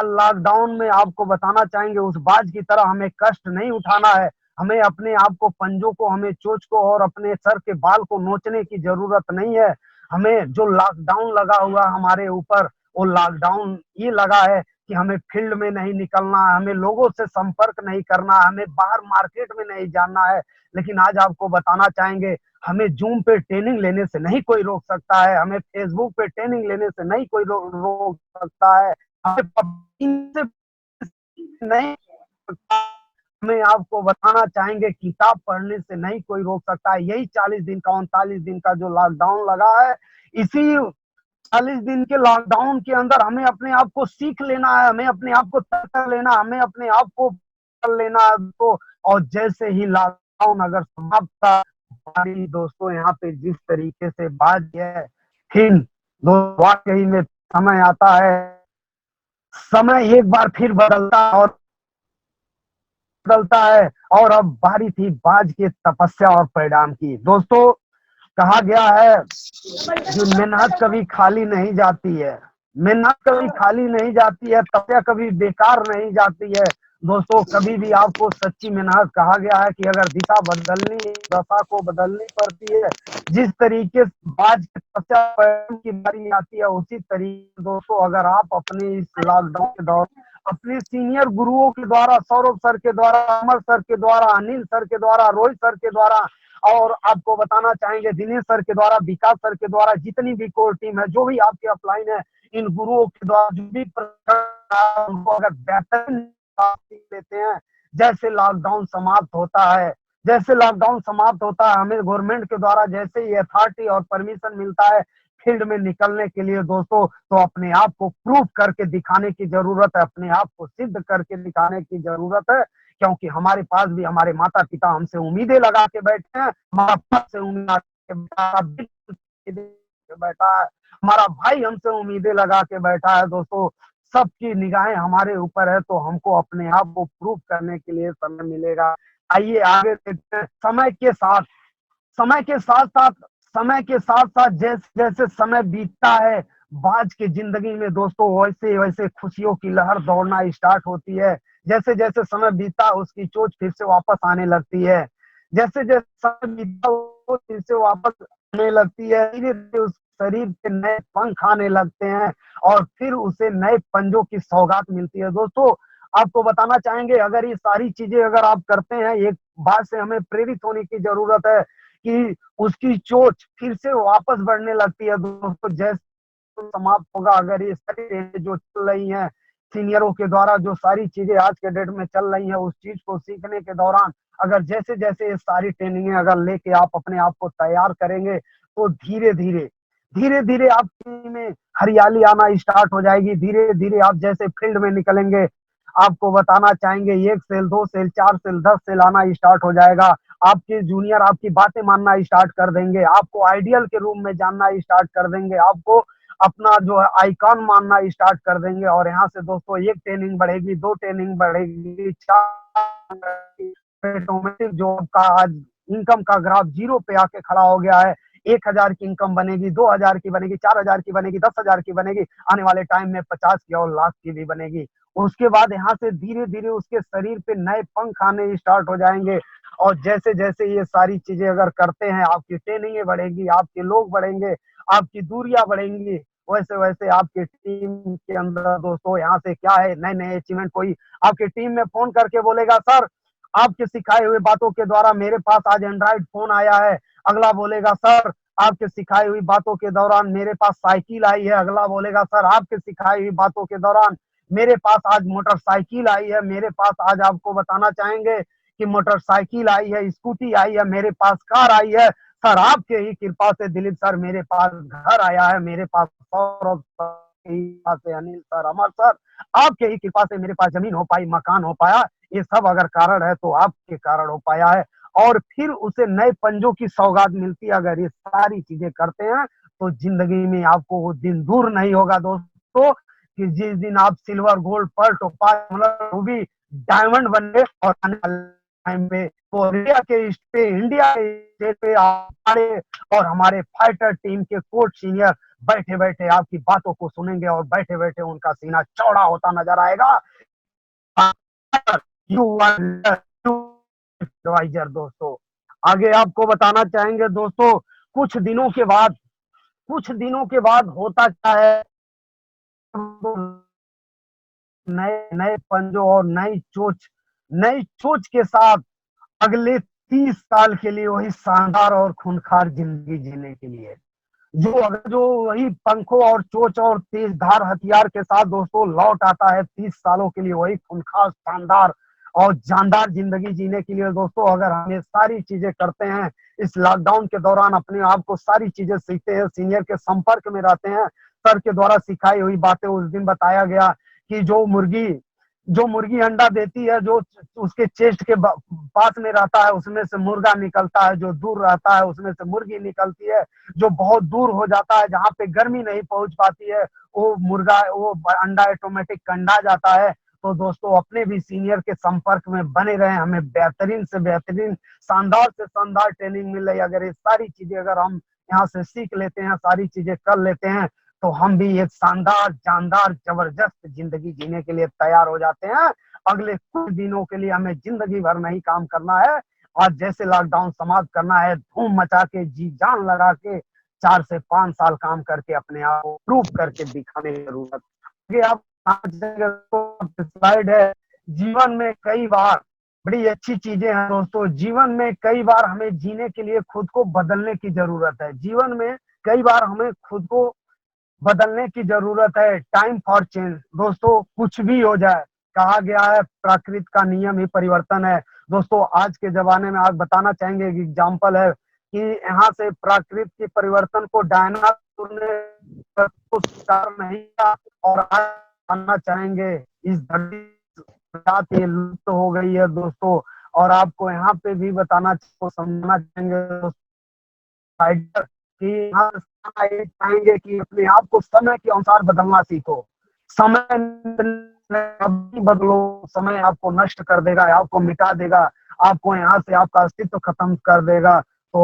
लॉकडाउन में आपको बताना चाहेंगे, उस बाज की तरह हमें कष्ट नहीं उठाना है। हमें अपने आप को, पंजों को, हमें चोंच को और अपने सर के बाल को नोचने की जरूरत नहीं है। हमें जो लॉकडाउन लगा हुआ हमारे ऊपर, वो लॉकडाउन ये लगा है कि हमें फील्ड में नहीं निकलना है, हमें लोगों से संपर्क नहीं करना है, हमें बाहर मार्केट में नहीं जाना है। लेकिन आज आपको बताना चाहेंगे, हमें जूम पे ट्रेनिंग लेने से नहीं कोई रोक सकता है, हमें फेसबुक पे ट्रेनिंग लेने से नहीं कोई रोक सकता है, हमें से नहीं, हमें आपको बताना चाहेंगे किताब पढ़ने से नहीं कोई रोक सकता है। यही 40 दिन का 39 दिन का जो लॉकडाउन लगा है, इसी 40 दिन के लॉकडाउन के अंदर हमें अपने आप को सीख लेना है, हमें अपने आप को तय कर लेना, हमें अपने आप को कर लेना है तो। और जैसे ही लॉकडाउन अगर समाप्त था, हमारी दोस्तों यहाँ पे जिस तरीके से बात है, फिर वाकई में समय आता है, समय एक बार फिर बदलता है। और अब बारी थी बाज के तपस्या और परिणाम की। दोस्तों, कहा गया है कि मेहनत कभी खाली नहीं जाती है, मेहनत कभी खाली नहीं जाती है, तपस्या कभी बेकार नहीं जाती है। दोस्तों, कभी भी आपको सच्ची मेहनत, कहा गया है कि अगर दिशा बदलनी, दशा को बदलनी पड़ती है, जिस तरीके से बाज की तपस्या की बारी आती है, उसी तरीके दोस्तों अगर आप अपने इस लॉकडाउन के दौर अपने सीनियर गुरुओं के द्वारा, सौरभ सर के द्वारा, अमर सर के द्वारा, अनिल सर के द्वारा, रोहित सर के द्वारा, और आपको बताना चाहेंगे दिनेश सर के द्वारा, विकास सर के द्वारा, जितनी भी कोर टीम है, जो भी आपके अपलाइन है, इन गुरुओं के द्वारा जो भी उनको अगर बेहतरीन लेते हैं, जैसे लॉकडाउन समाप्त होता है, जैसे लॉकडाउन समाप्त होता है, हमें गवर्नमेंट के द्वारा जैसे ही अथॉरिटी और परमिशन मिलता है फील्ड में निकलने के लिए दोस्तों, तो अपने आप को प्रूव करके दिखाने की जरूरत है, अपने आप को सिद्ध करके दिखाने की जरूरत है। क्योंकि हमारे पास भी हमारे माता पिता हमसे उम्मीदें लगा के बैठे हैं, हमारा से बैठा है, हमारा भाई हमसे उम्मीदें लगा के बैठा है। दोस्तों, सबकी निगाहें हमारे ऊपर है, तो हमको अपने आप को प्रूव करने के लिए समय मिलेगा। आइए आगे देखते हैं। समय के साथ साथ समय के साथ साथ जैसे जैसे समय बीतता है, बाज की जिंदगी में दोस्तों वैसे वैसे खुशियों की लहर दौड़ना स्टार्ट होती है। जैसे जैसे समय बीता, उसकी चोट फिर से वापस आने लगती है। जैसे जैसे समय बीता, वो फिर से वापस आने लगती है। धीरे धीरे उस शरीर पे नए पंख आने लगते हैं, और फिर उसे नए पंजों की सौगात मिलती है। दोस्तों, आपको बताना चाहेंगे, अगर ये सारी चीजें अगर आप करते हैं, एक बात से हमें प्रेरित होने की जरूरत है कि उसकी चोट फिर से वापस बढ़ने लगती है। दोस्तों, जैसे समाप्त होगा, अगर ये सारी जो चल रही है सीनियरों के द्वारा, जो सारी चीजें आज के डेट में चल रही है, उस चीज को सीखने के दौरान अगर जैसे जैसे ये सारी ट्रेनिंग अगर लेके आप अपने आप को तैयार करेंगे, तो धीरे धीरे आपकी में हरियाली आना स्टार्ट हो जाएगी। धीरे धीरे आप जैसे फील्ड में निकलेंगे, आपको बताना चाहेंगे 1 सेल, 2 सेल, 4 सेल, 10 सेल आना स्टार्ट हो जाएगा। आपके जूनियर आपकी बातें मानना स्टार्ट कर देंगे, आपको आइडियल के रूम में जानना स्टार्ट कर देंगे, आपको अपना जो है आइकॉन मानना स्टार्ट कर देंगे। और यहाँ से दोस्तों 1 ट्रेनिंग बढ़ेगी, 2 ट्रेनिंग बढ़ेगी, 4, ऑटोमेटिक जो आपका आज इनकम का ग्राफ 0 पे आके खड़ा हो गया है। 1000 की इनकम बनेगी, 2000 की बनेगी, 4000 की बनेगी, 10,000 की बनेगी, आने वाले टाइम में 50 की और लाख की भी बनेगी। उसके बाद यहाँ से धीरे धीरे उसके शरीर पे नए पंख आने स्टार्ट हो जाएंगे। और जैसे जैसे ये सारी चीजें अगर करते हैं, आपकी ट्रेनिंग बढ़ेगी, आपके लोग बढ़ेंगे, आपकी दूरियां बढ़ेंगी, वैसे वैसे आपकी टीम के अंदर दोस्तों यहाँ से क्या है, नए नए अचीवमेंट। कोई आपकी टीम में फोन करके बोलेगा, सर आपके सिखाए हुए बातों के द्वारा मेरे पास आज एंड्रॉइड फोन आया है। अगला बोलेगा, सर आपके सिखाई हुई बातों के दौरान मेरे पास साइकिल आई है। अगला बोलेगा, सर आपके सिखाई हुई बातों के दौरान मेरे पास आज मोटरसाइकिल आई है। मेरे पास आज आपको बताना चाहेंगे कि मोटरसाइकिल आई है, स्कूटी आई है, मेरे पास कार आई है। सर आपके ही कृपा से दिलीप सर मेरे पास घर आया है, मेरे पास सौरभ से अनिल सर, अमर सर, आपके ही कृपा से मेरे पास जमीन हो पाई, मकान हो पाया। ये सब अगर कारण है तो आपके कारण हो पाया है। और फिर उसे नए पंजों की सौगात मिलती है। अगर ये सारी चीजें करते हैं, तो जिंदगी में आपको वो दिन दूर नहीं होगा दोस्तों कि जिस दिन आप silver, gold, pearl, topaz, ruby, diamond बने। और आने वाले टाइम में तो इंडिया के पे, इंडिया के पे हमारे और हमारे फाइटर टीम के कोच सीनियर बैठे बैठे आपकी बातों को सुनेंगे, और बैठे बैठे उनका सीना चौड़ा होता नजर आएगा। यू एडवाइजर दोस्तों, आगे आपको बताना चाहेंगे दोस्तों, कुछ दिनों के बाद होता क्या है, नए नए पंजों और नई सोच के साथ अगले 30 साल के लिए वही शानदार और खूंखार जिंदगी जीने के लिए, जो वही पंखों और चोच और तेज धार हथियार के साथ दोस्तों लौट आता है 30 सालों के लिए वही खूंखार, शानदार और जानदार जिंदगी जीने के लिए दोस्तों, अगर हम ये सारी चीजें करते हैं इस लॉकडाउन के दौरान, अपने आप को सारी चीजें सीखते हैं, सीनियर के संपर्क में रहते हैं, सर के द्वारा सिखाई हुई बातें, उस दिन बताया गया कि जो मुर्गी अंडा देती है, जो उसके चेस्ट के पास में रहता है उसमें से मुर्गा निकलता है, जो दूर रहता है उसमें से मुर्गी निकलती है, जो बहुत दूर हो जाता है जहाँ पे गर्मी नहीं पहुंच पाती है वो अंडा ऑटोमेटिक कंडा जाता है। तो दोस्तों अपने भी सीनियर के संपर्क में बने रहे, हमें बेहतरीन से बेहतरीन, शानदार से शानदार ट्रेनिंग मिल रही है। अगर ये सारी चीजें अगर हम यहाँ से सीख लेते हैं, सारी चीजें कर लेते हैं, तो हम भी एक शानदार, जानदार, जबरदस्त जिंदगी जीने के लिए तैयार हो जाते हैं। अगले कुछ दिनों के लिए हमें जिंदगी भर नहीं काम करना है, आज जैसे लॉकडाउन समाप्त करना है, धूम मचा के, जी जान लगा के 4 से 5 साल काम करके अपने आप को प्रूव करके दिखाने की जरूरत है। आप स्लाइड है, जीवन में कई बार बड़ी अच्छी चीजें हैं दोस्तों, जीवन में कई बार हमें जीने के लिए खुद को बदलने की जरूरत है, जीवन में कई बार हमें खुद को बदलने की जरूरत है। टाइम फॉर चेंज दोस्तों, कुछ भी हो जाए, कहा गया है प्रकृति का नियम ही परिवर्तन है। दोस्तों आज के जमाने में आप बताना चाहेंगे, एक एग्जाम्पल है कि यहाँ से प्रकृति के परिवर्तन को डायनासोर ने स्वीकार नहीं किया, और आज जानना चाहेंगे इस धरती ये लुप्त हो गई है दोस्तों। और आपको यहाँ पे भी बताना समझना चाहेंगे कि चाहेंगे कि अपने आप को समय के अनुसार बदलना सीखो, समय बदलो, समय आपको नष्ट कर देगा, आपको मिटा देगा, आपको यहाँ से आपका अस्तित्व खत्म कर देगा। तो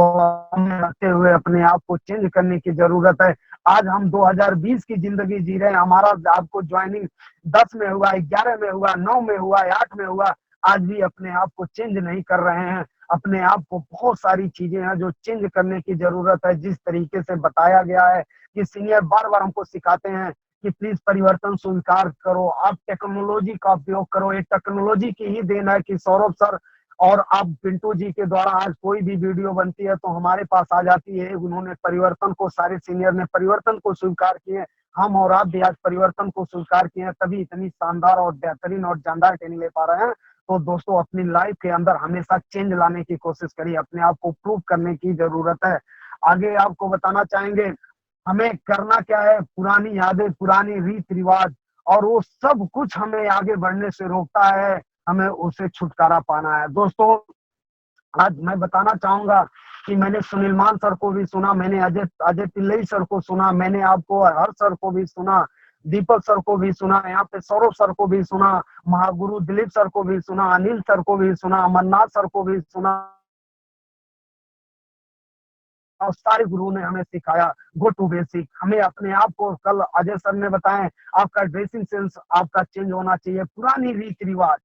हमें रहते हुए अपने आप को चेंज करने की जरूरत है। आज हम 2020 की जिंदगी जी रहे हैं, हमारा आपको ज्वाइनिंग 10 में हुआ, 11 में हुआ, 9 में हुआ, 8 में हुआ, आज भी अपने आप को चेंज नहीं कर रहे हैं। अपने आप को बहुत सारी चीजें हैं जो चेंज करने की जरूरत है। जिस तरीके से बताया गया है कि सीनियर बार बार हमको सिखाते हैं कि प्लीज परिवर्तन स्वीकार करो, आप टेक्नोलॉजी का उपयोग करो, ये टेक्नोलॉजी की ही देन है कि सौरभ सर और आप पिंटू जी के द्वारा आज कोई भी वीडियो बनती है तो हमारे पास आ जाती है। उन्होंने परिवर्तन को, सारे सीनियर ने परिवर्तन को स्वीकार किए, हम और आप भी आज परिवर्तन को स्वीकार किए हैं, तभी इतनी शानदार और बेहतरीन और जानदार ट्रेनिंग ले पा रहे हैं। तो दोस्तों अपनी लाइफ के अंदर हमेशा चेंज लाने की कोशिश करिए, अपने आप को प्रूव करने की जरूरत है। आगे आपको बताना चाहेंगे हमें करना क्या है, पुरानी यादें, पुरानी रीत रिवाज और वो सब कुछ हमें आगे बढ़ने से रोकता है, हमें उससे छुटकारा पाना है। दोस्तों आज मैं बताना चाहूंगा कि मैंने सुनील मान सर को भी सुना, मैंने अजय पिल्लई सर को सुना, मैंने आपको हर सर को भी सुना, दीपक सर को भी सुना, यहाँ पे सौरभ सर को भी सुना, महागुरु दिलीप सर को भी सुना, अनिल सर को भी सुना, अमरनाथ सर को भी सुना, और सारे गुरु ने हमें सिखाया गो टू बेसिक। हमें अपने आप को, कल अजय सर ने बताया, आपका ड्रेसिंग सेंस आपका चेंज होना चाहिए, पुरानी रीति रिवाज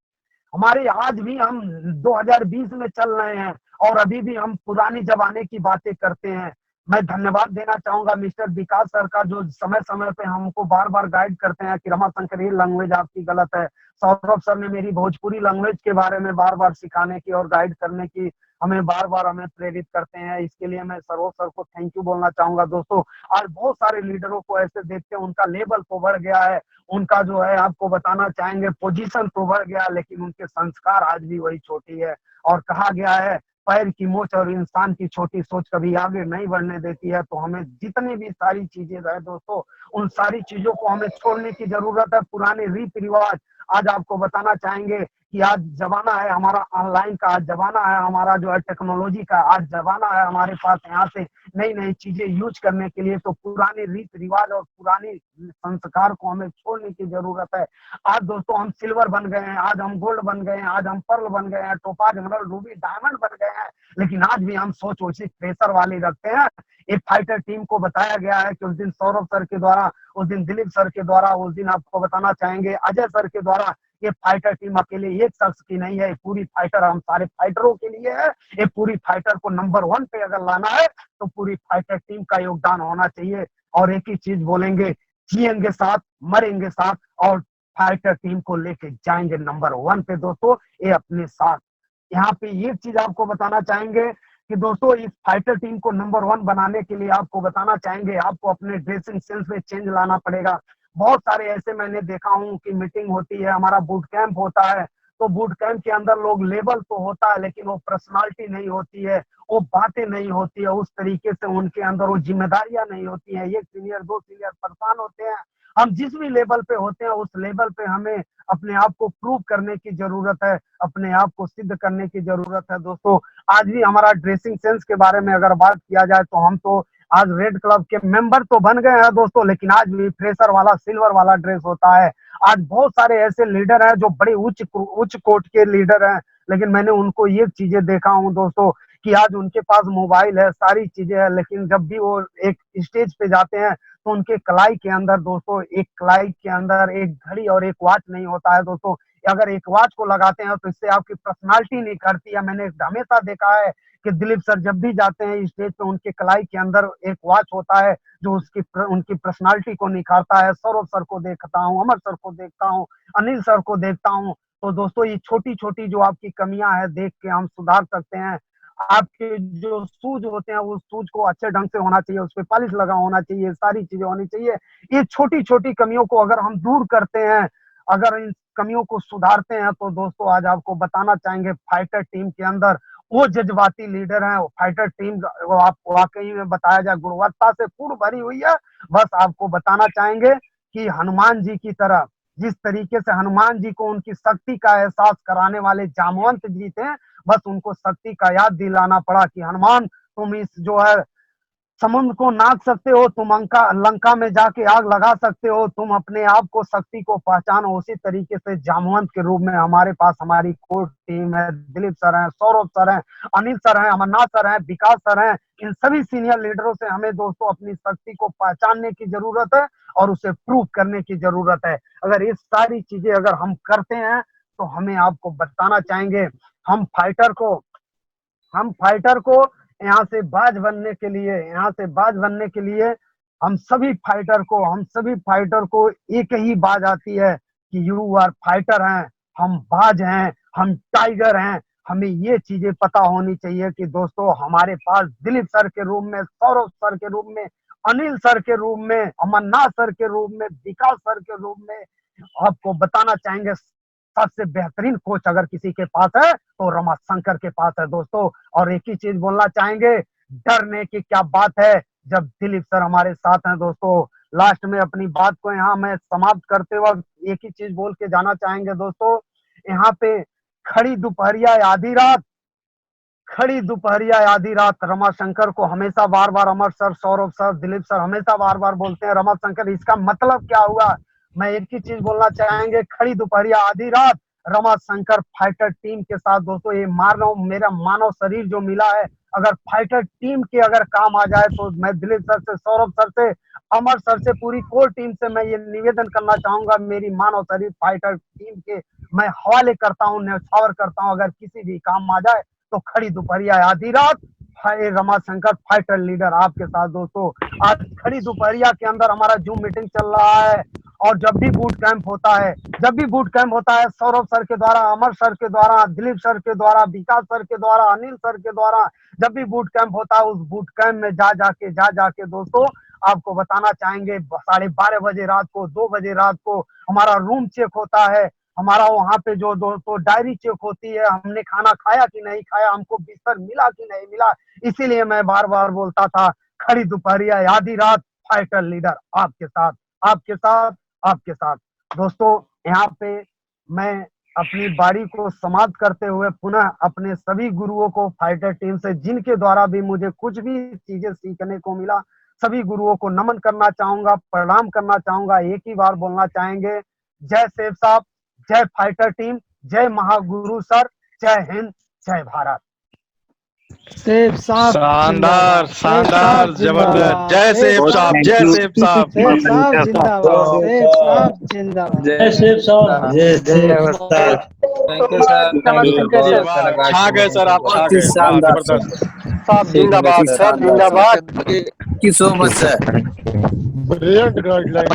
हमारे आज भी हम 2020 में चल रहे हैं और अभी भी हम पुरानी जमाने की बातें करते हैं। मैं धन्यवाद देना चाहूंगा मिस्टर विकास सर का, जो समय समय पे हमको बार बार गाइड करते हैं कि रमाशंकर ये लैंग्वेज आपकी गलत है। सौरभ सर ने मेरी भोजपुरी लैंग्वेज के बारे में बार बार सिखाने की और गाइड करने की हमें बार बार हमें प्रेरित करते हैं, इसके लिए मैं सरोज सर को थैंक यू बोलना चाहूंगा। दोस्तों आज बहुत सारे लीडरों को ऐसे देखते हैं उनका लेवल तो बढ़ गया है, उनका जो है आपको बताना चाहेंगे पोजीशन तो बढ़ गया, लेकिन उनके संस्कार आज भी वही छोटी है। और कहा गया है पैर की मोच और इंसान की छोटी सोच कभी आगे नहीं बढ़ने देती है। तो हमें जितनी भी सारी चीजें है दोस्तों, उन सारी चीजों को हमें छोड़ने की जरूरत है। पुराने रीति रिवाज, आज आपको बताना चाहेंगे कि आज जमाना है हमारा ऑनलाइन का, आज जमाना है हमारा जो है टेक्नोलॉजी का, आज जमाना है हमारे पास यहाँ से नई नई चीजें यूज करने के लिए। तो पुराने रीत रिवाज और पुरानी संस्कार को हमें छोड़ने की जरूरत है। आज दोस्तों हम सिल्वर बन गए हैं, आज हम गोल्ड बन गए हैं, आज हम पर्ल बन गए हैं, टोपाज, एमराल्ड, रूबी, डायमंड बन गए हैं, लेकिन आज भी हम सोच उसी प्रेशर वाली रखते हैं। एक फाइटर टीम को बताया गया है कि उस दिन सौरभ सर के द्वारा, उस दिन दिलीप सर के द्वारा, उस दिन आपको बताना चाहेंगे अजय सर के द्वारा, ये फाइटर टीम अकेले एक शख्स की नहीं है, पूरी फाइटर हम सारे फाइटरों के लिए है। ये पूरी फाइटर को नंबर 1 पे अगर लाना है तो पूरी फाइटर टीम का योगदान होना चाहिए। और एक ही चीज बोलेंगे, जिएंगे साथ, मरेंगे साथ, और फाइटर टीम को लेके जाएंगे नंबर 1 पे दोस्तों, ये अपने साथ। यहाँ पे एक चीज आपको बताना चाहेंगे कि दोस्तों इस फाइटर टीम को नंबर 1 बनाने के लिए आपको बताना चाहेंगे, आपको अपने ड्रेसिंग सेंस में चेंज लाना पड़ेगा। बहुत सारे ऐसे मैंने देखा हूँ कि मीटिंग होती है, हमारा बूट कैंप होता है, तो बूट कैंप के अंदर लोग लेवल तो होता है लेकिन वो पर्सनालिटी नहीं होती है, वो बातें नहीं होती है उस तरीके से, उनके अंदर वो जिम्मेदारियां नहीं होती है। एक सीनियर 2 सीनियर परेशान होते हैं। हम जिस भी लेवल पे होते हैं उस लेवल पे हमें अपने आप को प्रूव करने की जरूरत है, अपने आप को सिद्ध करने की जरूरत है दोस्तों। आज भी हमारा ड्रेसिंग सेंस के बारे में अगर बात किया जाए तो हम तो आज रेड क्लब के मेंबर तो बन गए हैं दोस्तों, लेकिन आज भी फ्रेशर वाला सिल्वर वाला ड्रेस होता है। आज बहुत सारे ऐसे लीडर हैं जो बड़े उच्च कोट के लीडर हैं, लेकिन मैंने उनको ये चीजें देखा हूँ दोस्तों कि आज उनके पास मोबाइल है, सारी चीजें है, लेकिन जब भी वो एक स्टेज पे जाते हैं तो उनके कलाई के अंदर दोस्तों, एक कलाई के अंदर एक घड़ी और एक वॉच नहीं होता है दोस्तों। अगर एक वॉच को लगाते हैं तो इससे आपकी पर्सनालिटी नहीं करती है। मैंने हमेशा देखा है कि दिलीप सर जब भी जाते हैं स्टेज पे उनके कलाई के अंदर एक वॉच होता है जो उनकी पर्सनालिटी को निखारता है। सौरभ सर को देखता हूँ, अमर सर को देखता हूँ, अनिल सर को देखता हूँ। तो दोस्तों ये छोटी छोटी जो आपकी कमियां है देख के हम सुधार सकते हैं। आपके जो शूज होते हैं उस शूज को अच्छे ढंग से होना चाहिए, उस पर पॉलिश लगा होना चाहिए, सारी चीजें होनी चाहिए। ये छोटी छोटी कमियों को अगर हम दूर करते हैं, अगर इन कमियों को सुधारते हैं तो दोस्तों आज आपको बताना चाहेंगे फाइटर टीम के अंदर वो जज्बाती लीडर हैं। फाइटर टीम आप वाकई में बताया जाए गुणवत्ता से पूर्ण भरी हुई है। बस आपको बताना चाहेंगे कि हनुमान जी की तरह, जिस तरीके से हनुमान जी को उनकी शक्ति का एहसास कराने वाले जामवंत जी थे, बस उनको शक्ति का याद दिलाना पड़ा कि हनुमान तुम इस जो है समुद्र को नाप सकते हो, तुम लंका में जाके आग लगा सकते हो, तुम अपने आप को शक्ति को पहचानो। उसी तरीके से जामवंत के रूप में हमारे पास हमारी कोर टीम है। दिलीप सर हैं, सौरभ सर हैं, अनिल सर हैं, अमरनाथ सर हैं, विकास सर हैं। इन सभी सीनियर लीडरों से हमें दोस्तों अपनी शक्ति को पहचानने की जरूरत है और उसे प्रूव करने की जरूरत है। अगर ये सारी चीजें अगर हम करते हैं तो हमें आपको बताना चाहेंगे हम फाइटर को यहाँ से बाज बनने के लिए हम सभी फाइटर को एक ही बाज आती है कि यू आर फाइटर हैं, हम बाज हैं, हम टाइगर हैं। हमें ये चीजें पता होनी चाहिए कि दोस्तों हमारे पास दिलीप सर के रूप में, सौरभ सर के रूप में, अनिल सर के रूप में, अमरनाथ सर के रूप में, विकास सर के रूप में, आपको बताना चाहेंगे सबसे बेहतरीन कोच अगर किसी के पास है तो रमाशंकर के पास है दोस्तों। और एक ही चीज बोलना चाहेंगे, डरने की क्या बात है जब दिलीप सर हमारे साथ हैं दोस्तों। लास्ट में अपनी बात को यहाँ मैं समाप्त करते वक्त एक ही चीज बोल के जाना चाहेंगे दोस्तों, यहाँ पे खड़ी दोपहरिया आधी रात रमाशंकर को हमेशा बार बार Amar sir, Saurabh sir, Dilip sir हमेशा बार बार बोलते हैं रमाशंकर, इसका मतलब क्या हुआ। मैं एक ही चीज बोलना चाहेंगे, खड़ी दोपहरिया आधी रात रमाशंकर फाइटर टीम के साथ दोस्तों। ये मेरा मानव शरीर जो मिला है, अगर फाइटर टीम के अगर काम आ जाए तो मैं दिलीप सर से, सौरभ सर से, अमर सर से, पूरी कोर टीम से मैं ये निवेदन करना चाहूंगा, मेरी मानव शरीर फाइटर टीम के मैं हवाले करता हूँ, न्यौछावर करता हूँ। अगर किसी भी काम आ जाए तो खड़ी दोपहरिया आधी रात रमाशंकर फाइटर लीडर आपके साथ दोस्तों। आज खड़ी दोपहरिया के अंदर हमारा जूम मीटिंग चल रहा है और जब भी बूट कैंप होता है सौरभ सर के द्वारा, अमर सर के द्वारा, दिलीप सर के द्वारा, विकास सर के द्वारा, अनिल सर के द्वारा, जब भी बूट कैंप होता है उस बूट कैंप में जा जाके दोस्तों आपको बताना चाहेंगे 12:30 बजे रात को, 2 बजे रात को हमारा रूम चेक होता है। हमारा वहाँ पे जो दोस्तों डायरी चेक होती है, हमने खाना खाया कि नहीं खाया, हमको बिस्तर मिला कि नहीं मिला। इसीलिए मैं बार बार बोलता था खड़ी दोपहरिया आधी रात फाइटर लीडर आपके साथ, आपके साथ, आपके साथ दोस्तों। यहाँ पे मैं अपनी बारी को समाप्त करते हुए पुनः अपने सभी गुरुओं को फाइटर टीम से, जिनके द्वारा भी मुझे कुछ भी चीजें सीखने को मिला, सभी गुरुओं को नमन करना चाहूंगा, प्रणाम करना चाहूंगा। एक ही बार बोलना चाहेंगे, जय सेठ साहब, जय फाइटर टीम, जय महागुरु सर, जय हिंद, जय भारत। सेफ साहब शानदार शानदार जबरदस्त, जय सेफ साहब, जय सेफ साहब, सेफ साहब जिंदाबाद, सेफ साहब जिंदाबाद, जय शिव साहब, जय शिव साहब। थैंक यू सर, छा गए सर, आप छा गए, जबरदस्त। साहब जिंदाबाद, सर जिंदाबाद। की सोबत सर। Brilliant guideline.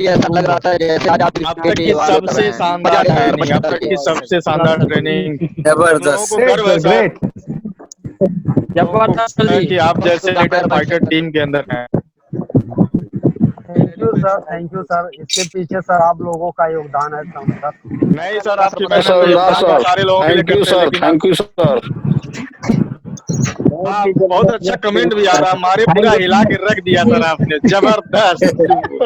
ऐसा लग रहा था जैसे आज आप अब तक की सबसे शानदार ट्रेनिंग, अब तक की सबसे शानदार ट्रेनिंग। हम लोगों को गर्व है सर, जबरदस्त जी। कि आप जैसे लीडर फाइटर टीम के अंदर हैं। Thank you sir. इसके पीछे सर आप लोगों का योगदान है सर। नहीं सर, आपकी मेहनत से योगदान सारे लोगों के लिए करते हैं, लेकिन थैंक यू सर। हाँ, बहुत अच्छा कमेंट भी आ रहा, हमारे पूरा हिला के रख दिया सर आपने, जबरदस्त,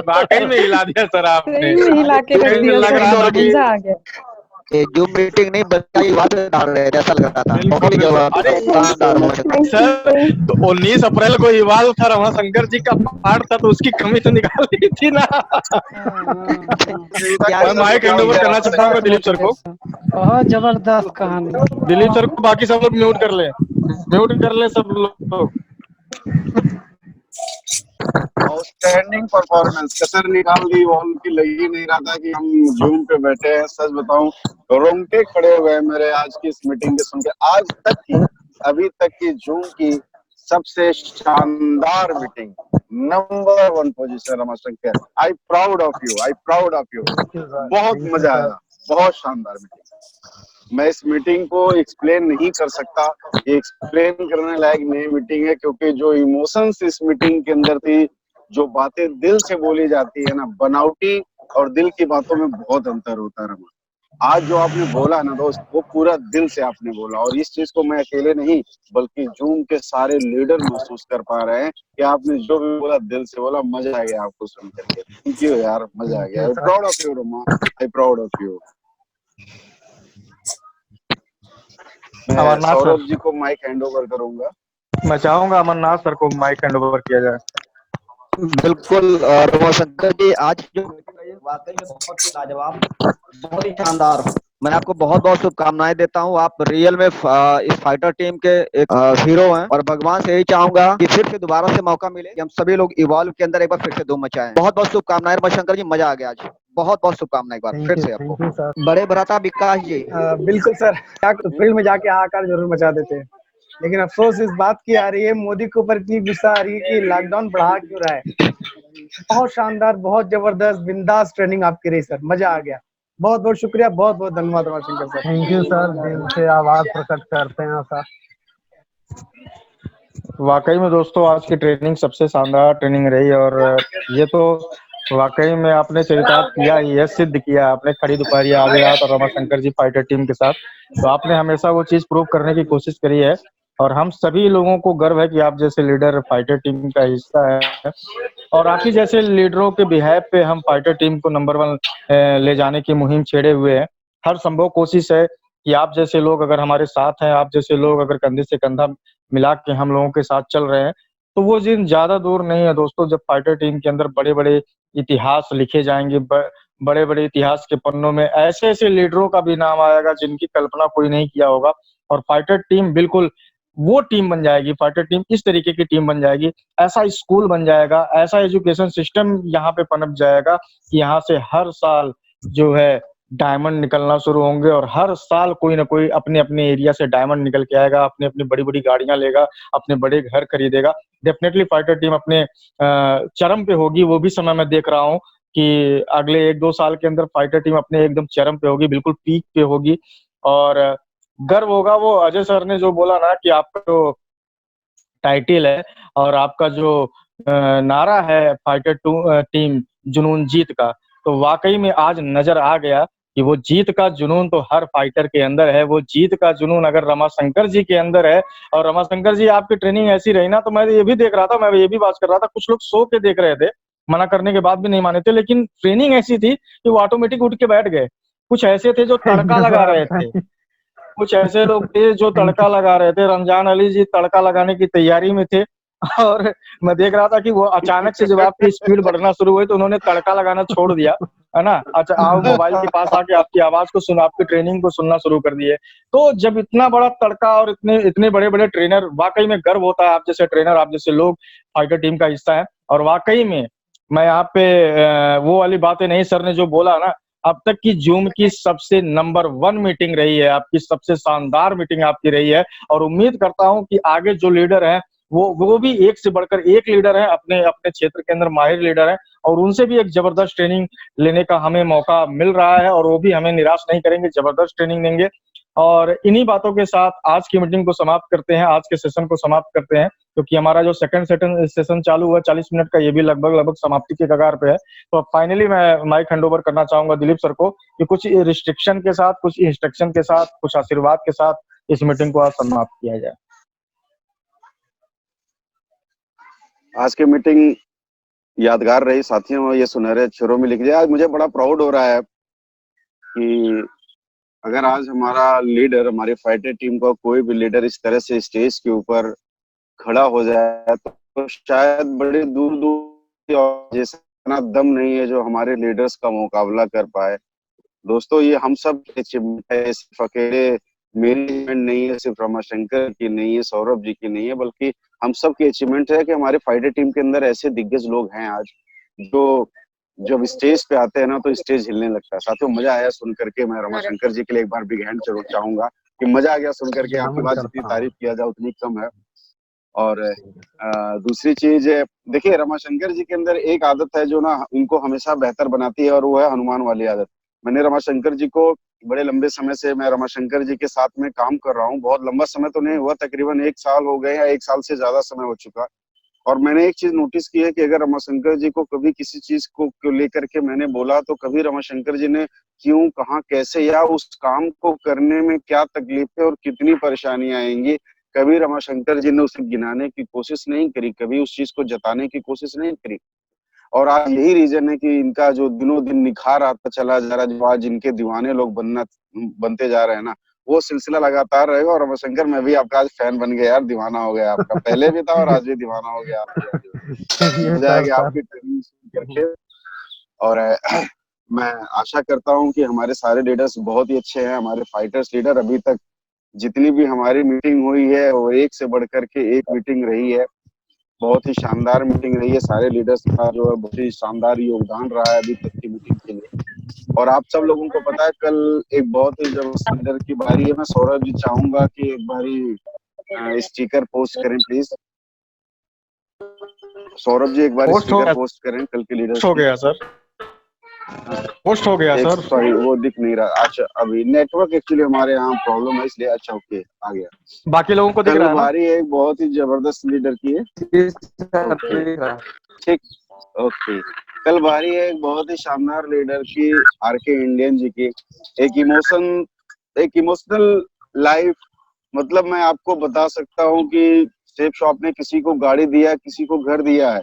वाकई में हिला दिया सर आपने। हिला के रख दिया लग रहा था कि मजा आ गया। जूम मीटिंग नहीं बल्कि बात डाल रहे थे, ऐसा लग रहा था। बहुत ही जबरदस्त सर, तो 19 अप्रैल को हिवाल था, रमाशंकर जी का पाठ था, तो उसकी कमी तो निकाल दी थी ना। मैं माइक हैंड ओवर करना चाहता हूँ दिलीप सर को। बहुत जबरदस्त कहानी। दिलीप सर को बाकी सब लोग म्यूट कर ले, सब लोग। आउटस्टैंडिंग परफॉर्मेंस, कसर निकाल दी, वो उनकी लग ही नहीं रहा था कि हम जूम पे बैठे हैं। सच बताऊं, रोंगटे खड़े हुए मेरे आज की इस मीटिंग के सुन के। आज तक की, अभी तक की जूम की सबसे शानदार meeting, number 1 position Ramashankar. I proud of you. बहुत मजा आया, बहुत शानदार मीटिंग। मैं इस मीटिंग को एक्सप्लेन नहीं कर सकता, ये एक्सप्लेन करने लायक नहीं मीटिंग है, क्योंकि जो इमोशंस इस मीटिंग के अंदर थी, जो बातें दिल से बोली जाती है ना, बनावटी और दिल की बातों में बहुत अंतर होता है रमा। आज जो आपने बोला ना दोस्त, वो पूरा दिल से आपने बोला, और इस चीज को मैं अकेले नहीं बल्कि जूम के सारे लीडर महसूस कर पा रहे हैं कि आपने जो भी बोला दिल से बोला। मजा आ गया आपको सुन करके। थैंक यू यार, मजा आ गया। I proud of you Rama, I proud of you. मैं सौरभ जी को माइक हैंड ओवर करूंगा। मैं चाहूंगा अमरनाथ सर को माइक हैंड ओवर किया जाए। बिल्कुल रमाशंकर जी, आज जो वाकई में बहुत ही लाजवाब, बहुत ही शानदार। मैं आपको बहुत बहुत शुभकामनाएं देता हूं। आप रियल में इस फाइटर टीम के एक हीरो हैं, और भगवान से यही चाहूंगा कि फिर से दोबारा से मौका मिले कि हम सभी लोग इवॉल्व के अंदर एक बार फिर से धूम मचाएं। बहुत बहुत शुभकामनाएं रमाशंकर जी, मजा आ गया आज। बहुत बहुत शुभकामनाएं एक बार फिर से आपको। बड़े भ्राता विकास जी। बिल्कुल सर, फील्ड में जाके आकर जरूर मचा देते हैं, लेकिन अफसोस इस बात की आ रही है, मोदी के ऊपर इतनी गुस्सा आ रही है कि लॉकडाउन बढ़ा क्यों रहा है। बहुत शानदार, बहुत जबरदस्त, बिंदास ट्रेनिंग आपकी रही सर, मजा आ गया। बहुत बहुत शुक्रिया, बहुत बहुत धन्यवाद Ramashankar sir. Thank you sir, दिल से आभार प्रकट करते हैं सर। वाकई में दोस्तों, आज की ट्रेनिंग सबसे शानदार ट्रेनिंग रही, और ये तो वाकई में आपने चरितार्थ किया ही है, सिद्ध किया आपने। खड़ी दोपहरिया आधी रात और रमाशंकर जी फाइटर टीम के साथ, तो आपने हमेशा वो चीज प्रूव करने की कोशिश करी है, और हम सभी लोगों को गर्व है कि आप जैसे लीडर फाइटर टीम का हिस्सा है, और आप ही जैसे लीडरों के बिहाफ पे हम फाइटर टीम को नंबर 1 ले जाने की मुहिम छेड़े हुए हैं। हर संभव कोशिश है कि आप जैसे लोग अगर हमारे साथ हैं, आप जैसे लोग अगर कंधे से कंधा मिला के हम लोगों के साथ चल रहे हैं, तो वो दिन ज्यादा दूर नहीं है दोस्तों, जब फाइटर टीम के अंदर बड़े बड़े इतिहास लिखे जाएंगे। बड़े बड़े इतिहास के पन्नों में ऐसे ऐसे लीडरों का भी नाम आएगा जिनकी कल्पना कोई नहीं किया होगा, और फाइटर टीम बिल्कुल वो टीम बन जाएगी। फाइटर टीम इस तरीके की टीम बन जाएगी, ऐसा स्कूल बन जाएगा, ऐसा एजुकेशन सिस्टम यहाँ पे पनप जाएगा कि यहाँ से हर साल जो है डायमंड निकलना शुरू होंगे, और हर साल कोई ना कोई अपने अपने एरिया से डायमंड निकल के आएगा, अपनी अपनी बड़ी बड़ी गाड़ियां लेगा, अपने बड़े घर खरीदेगा। डेफिनेटली फाइटर टीम अपने चरम पे होगी, वो भी समय मैं देख रहा हूँ कि अगले 1-2 साल के अंदर फाइटर टीम अपने एकदम चरम पे होगी, बिल्कुल पीक पे होगी। और गर्व होगा, वो अजय सर ने जो बोला ना कि आपका जो टाइटिल है और आपका जो नारा है फाइटर टीम जुनून जीत का, तो वाकई में आज नजर आ गया कि वो जीत का जुनून तो हर फाइटर के अंदर है। वो जीत का जुनून अगर रमाशंकर जी के अंदर है, और रमाशंकर जी आपकी ट्रेनिंग ऐसी रही ना, तो मैं ये भी देख रहा था, मैं ये भी बात कर रहा था, कुछ लोग सो के देख रहे थे, मना करने के बाद भी नहीं माने थे, लेकिन ट्रेनिंग ऐसी थी कि वो ऑटोमेटिक उठ के बैठ गए। कुछ ऐसे थे जो तड़का लगा रहे थे, कुछ ऐसे लोग थे जो तड़का लगा रहे थे। रमजान अली जी तड़का लगाने की तैयारी में थे, और मैं देख रहा था कि वो अचानक से जब आपकी स्पीड बढ़ना शुरू हुई तो उन्होंने तड़का लगाना छोड़ दिया, है ना। अच्छा, आओ मोबाइल के पास आके आपकी आवाज को सुन, आपकी ट्रेनिंग को सुनना शुरू कर दिए। तो जब इतना बड़ा तड़का और इतने बड़े बड़े ट्रेनर, वाकई में गर्व होता है आप जैसे ट्रेनर, आप जैसे लोग फाइटर टीम का हिस्सा है। और वाकई में मैं यहाँ पे वो वाली बातें नहीं, सर ने जो बोला ना, अब तक की जूम की सबसे नंबर 1 मीटिंग रही है, आपकी सबसे शानदार मीटिंग आपकी रही है, और उम्मीद करता हूं कि आगे जो लीडर हैं वो भी एक से बढ़कर एक लीडर है, अपने अपने क्षेत्र के अंदर माहिर लीडर है, और उनसे भी एक जबरदस्त ट्रेनिंग लेने का हमें मौका मिल रहा है, और वो भी हमें निराश नहीं करेंगे, जबरदस्त ट्रेनिंग देंगे। और इन्हीं बातों के साथ आज की मीटिंग को समाप्त करते हैं, आज के सेशन को समाप्त करते हैं, क्योंकि हमारा जो सेकंड सेशन चालू हुआ 40 मिनट का, ये भी लगभग समाप्ति के कगार पे है। तो फाइनली मैं माइक हैंड ओवर करना चाहूंगा दिलीप सर को, कि कुछ रिस्ट्रिक्शन के साथ, कुछ इंस्ट्रक्शन के साथ, कुछ आशीर्वाद के साथ इस मीटिंग को आज समाप्त किया जाए। आज की मीटिंग यादगार रही साथियों, ये सुनहरे अक्षरों में लिख दिया। आज मुझे बड़ा प्राउड हो रहा है कि अगर आज हमारा लीडर, हमारी फाइटर टीम का कोई भी लीडर इस तरह से स्टेज के ऊपर खड़ा हो जाए तो शायद बड़े दूर दूर और जैसा दम नहीं है जो हमारे लीडर्स का मुकाबला कर पाए। दोस्तों, ये हम सब अचीवमेंट है, सिर्फ अकेले मेरी अचीवमेंट नहीं है, सिर्फ रमाशंकर की नहीं है, सौरभ जी की नहीं है, बल्कि हम सब की अचीवमेंट है कि हमारे फाइटर टीम के अंदर ऐसे दिग्गज लोग हैं आज जो जब स्टेज पे आते हैं ना तो स्टेज हिलने लगता है। साथियों, मजा आया सुन करके। मैं रमाशंकर जी के लिए एक बार बिग हैंड चाहूंगा कि मजा आ गया सुन करके। आपकी बात जितनी तारीफ किया जाए उतनी कम है। और दूसरी चीज, देखिए रमाशंकर जी के अंदर एक आदत है जो ना उनको हमेशा बेहतर बनाती है, और वो है हनुमान वाली आदत। मैंने रमाशंकर जी को बड़े लंबे समय से, मैं रमाशंकर जी के साथ में काम कर रहा हूँ। बहुत लंबा समय तो नहीं हुआ, तकरीबन 1 साल हो गए या 1 साल से ज्यादा समय हो चुका। और मैंने एक चीज नोटिस की है कि अगर रमाशंकर जी को कभी किसी चीज को लेकर के मैंने बोला तो कभी रमाशंकर जी ने क्यों, कहाँ, कैसे या उस काम को करने में क्या तकलीफें और कितनी परेशानियां आएंगी, कभी रमाशंकर जी ने उसे गिनाने की कोशिश नहीं करी, कभी उस चीज को जताने की कोशिश नहीं करी। और आज यही रीजन है कि इनका जो दिनों दिन निखार आता चला जा रहा है, जो आज इनके दीवाने लोग बनते जा रहे हैं ना, वो सिलसिला लगातार रहेगा। और रमाशंकर, मैं भी आपका आज फैन बन गया यार, दीवाना हो गया आपका, पहले भी था और आज भी दीवाना हो गया आपकी ट्रेनिंग करके। और मैं आशा करता हूँ कि हमारे सारे लीडर्स बहुत ही अच्छे हैं। हमारे फाइटर्स लीडर, अभी तक जितनी भी हमारी मीटिंग हुई है वो एक से बढ़कर के एक मीटिंग रही है, बहुत ही शानदार मीटिंग रही है। सारे लीडर्स का जो है बहुत ही शानदार योगदान रहा है अभी तक की मीटिंग के लिए। और आप सब लोगों को पता है कल एक बहुत ही जबरदस्त लीडर की बारी है। मैं सौरभ जी चाहूंगा कि एक बारी स्टिकर पोस्ट करें प्लीज। सौरभ जी एक बार स्टिकर पोस्ट करें कल के लीडर। हो गया सर, पोस्ट हो गया सर। सॉरी, वो दिख नहीं रहा। अच्छा, अभी नेटवर्क एक्चुअली हमारे यहाँ प्रॉब्लम है इसलिए। अच्छा, ओके, आ गया। बाकी लोगों को दिख रहा है। बारी एक बहुत ही जबरदस्त लीडर की है। ठीक, ओके। कल बारी है एक बहुत ही शानदार लीडर की, आरके इंडियन जी की। एक इमोशनल लाइफ, मतलब मैं आपको बता सकता हूँ कि सेफ शॉप ने किसी को गाड़ी दिया, किसी को घर दिया है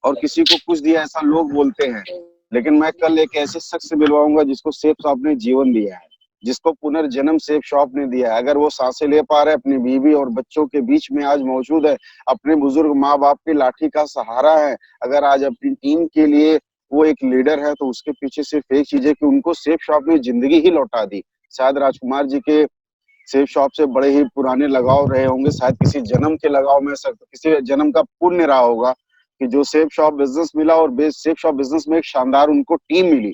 और किसी को कुछ दिया, ऐसा लोग बोलते हैं। लेकिन मैं कल एक ऐसे शख्स से मिलवाऊंगा जिसको सेफ शॉप ने जीवन दिया है, जिसको पुनर्जन्म सेफ शॉप ने दिया है। अगर वो सांसें ले पा रहे, अपनी बीवी और बच्चों के बीच में आज मौजूद है, अपने बुजुर्ग माँ बाप की लाठी का सहारा है, अगर आज अपनी टीम के लिए वो एक लीडर है, तो उसके पीछे सिर्फ एक चीज है कि उनको सेफ शॉप ने जिंदगी ही लौटा दी। शायद राजकुमार जी के सेफ शॉप से बड़े ही पुराने लगाव रहे होंगे, शायद किसी जन्म के लगाव में, किसी जन्म का पुण्य रहा होगा कि जो सेफ शॉप बिजनेस मिला, और सेफ शॉप बिजनेस में एक शानदार उनको टीम मिली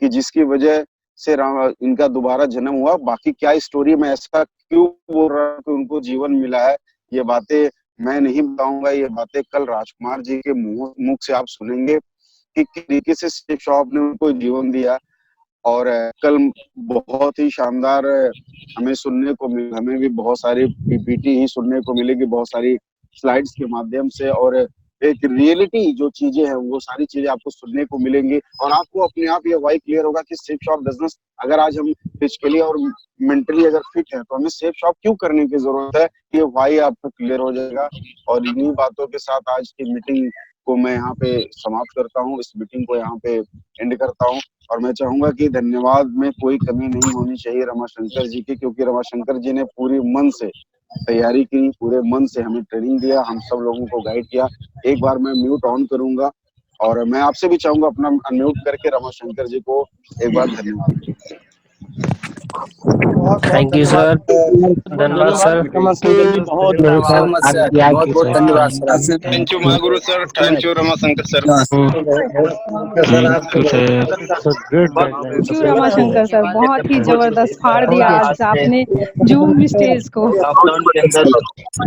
कि जिसकी वजह से इनका दोबारा जन्म हुआ। बाकी क्या स्टोरी में ऐसा क्यों बोल रहा हूँ कि उनको जीवन मिला है, ये बातें मैं नहीं बताऊंगा। ये बातें कल राजकुमार जी के मुख से आप सुनेंगे कि किस तरीके से सेफ शॉप ने उनको जीवन दिया। और कल बहुत ही शानदार हमें सुनने को मिला, हमें भी बहुत सारी पीपीटी ही सुनने को मिलेगी, बहुत सारी स्लाइड्स के माध्यम से, और एक रियलिटी जो चीजें हैं वो सारी चीजें आपको सुनने को मिलेंगी। और आपको अपने आप ये वाई क्लियर होगा कि सेफ शॉप बिजनेस, अगर आज हम फिजिकली और मेंटली अगर फिट है तो हमें सेफ शॉप क्यों करने की जरूरत है, ये वाई आपको क्लियर हो जाएगा। और इन्हीं बातों के साथ आज की मीटिंग को मैं यहाँ पे समाप्त करता हूँ, इस मीटिंग को यहाँ पे एंड करता हूँ। और मैं चाहूंगा कि धन्यवाद में कोई कमी नहीं होनी चाहिए रमाशंकर जी की, क्योंकि रमाशंकर जी ने पूरी मन से तैयारी की, पूरे मन से हमें ट्रेनिंग दिया, हम सब लोगों को गाइड किया। एक बार मैं म्यूट ऑन करूंगा और मैं आपसे भी चाहूंगा अपना अनम्यूट करके रमाशंकर जी को एक बार धन्यवाद। थैंक यू सर, धन्यवाद सर, बहुत बहुत धन्यवाद sir. Thank you Mahaguru sir, thank you Ramashankar sir. Thank you Ramashankar sir, बहुत ही जबरदस्त फाड़ दिया आज आपने जूम स्टेज को। लॉकडाउन के अंदर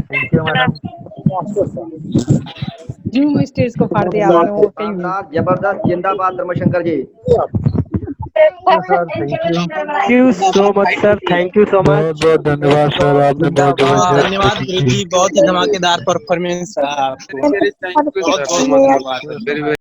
thank you madam. Zoom stage को फाड़ दिया आपने वो कहीं भी। शानदार, जबरदस्त, जिंदाबाद Ramashankar ji. Sir thank you. Thank you so much sir, thank you so much. बहुत बहुत धन्यवाद सर, आपने बहुत जबरदस्त धन्यवाद गुरु जी, बहुत ही धमाकेदार परफॉर्मेंस रहा आपको। बहुत बहुत धन्यवाद।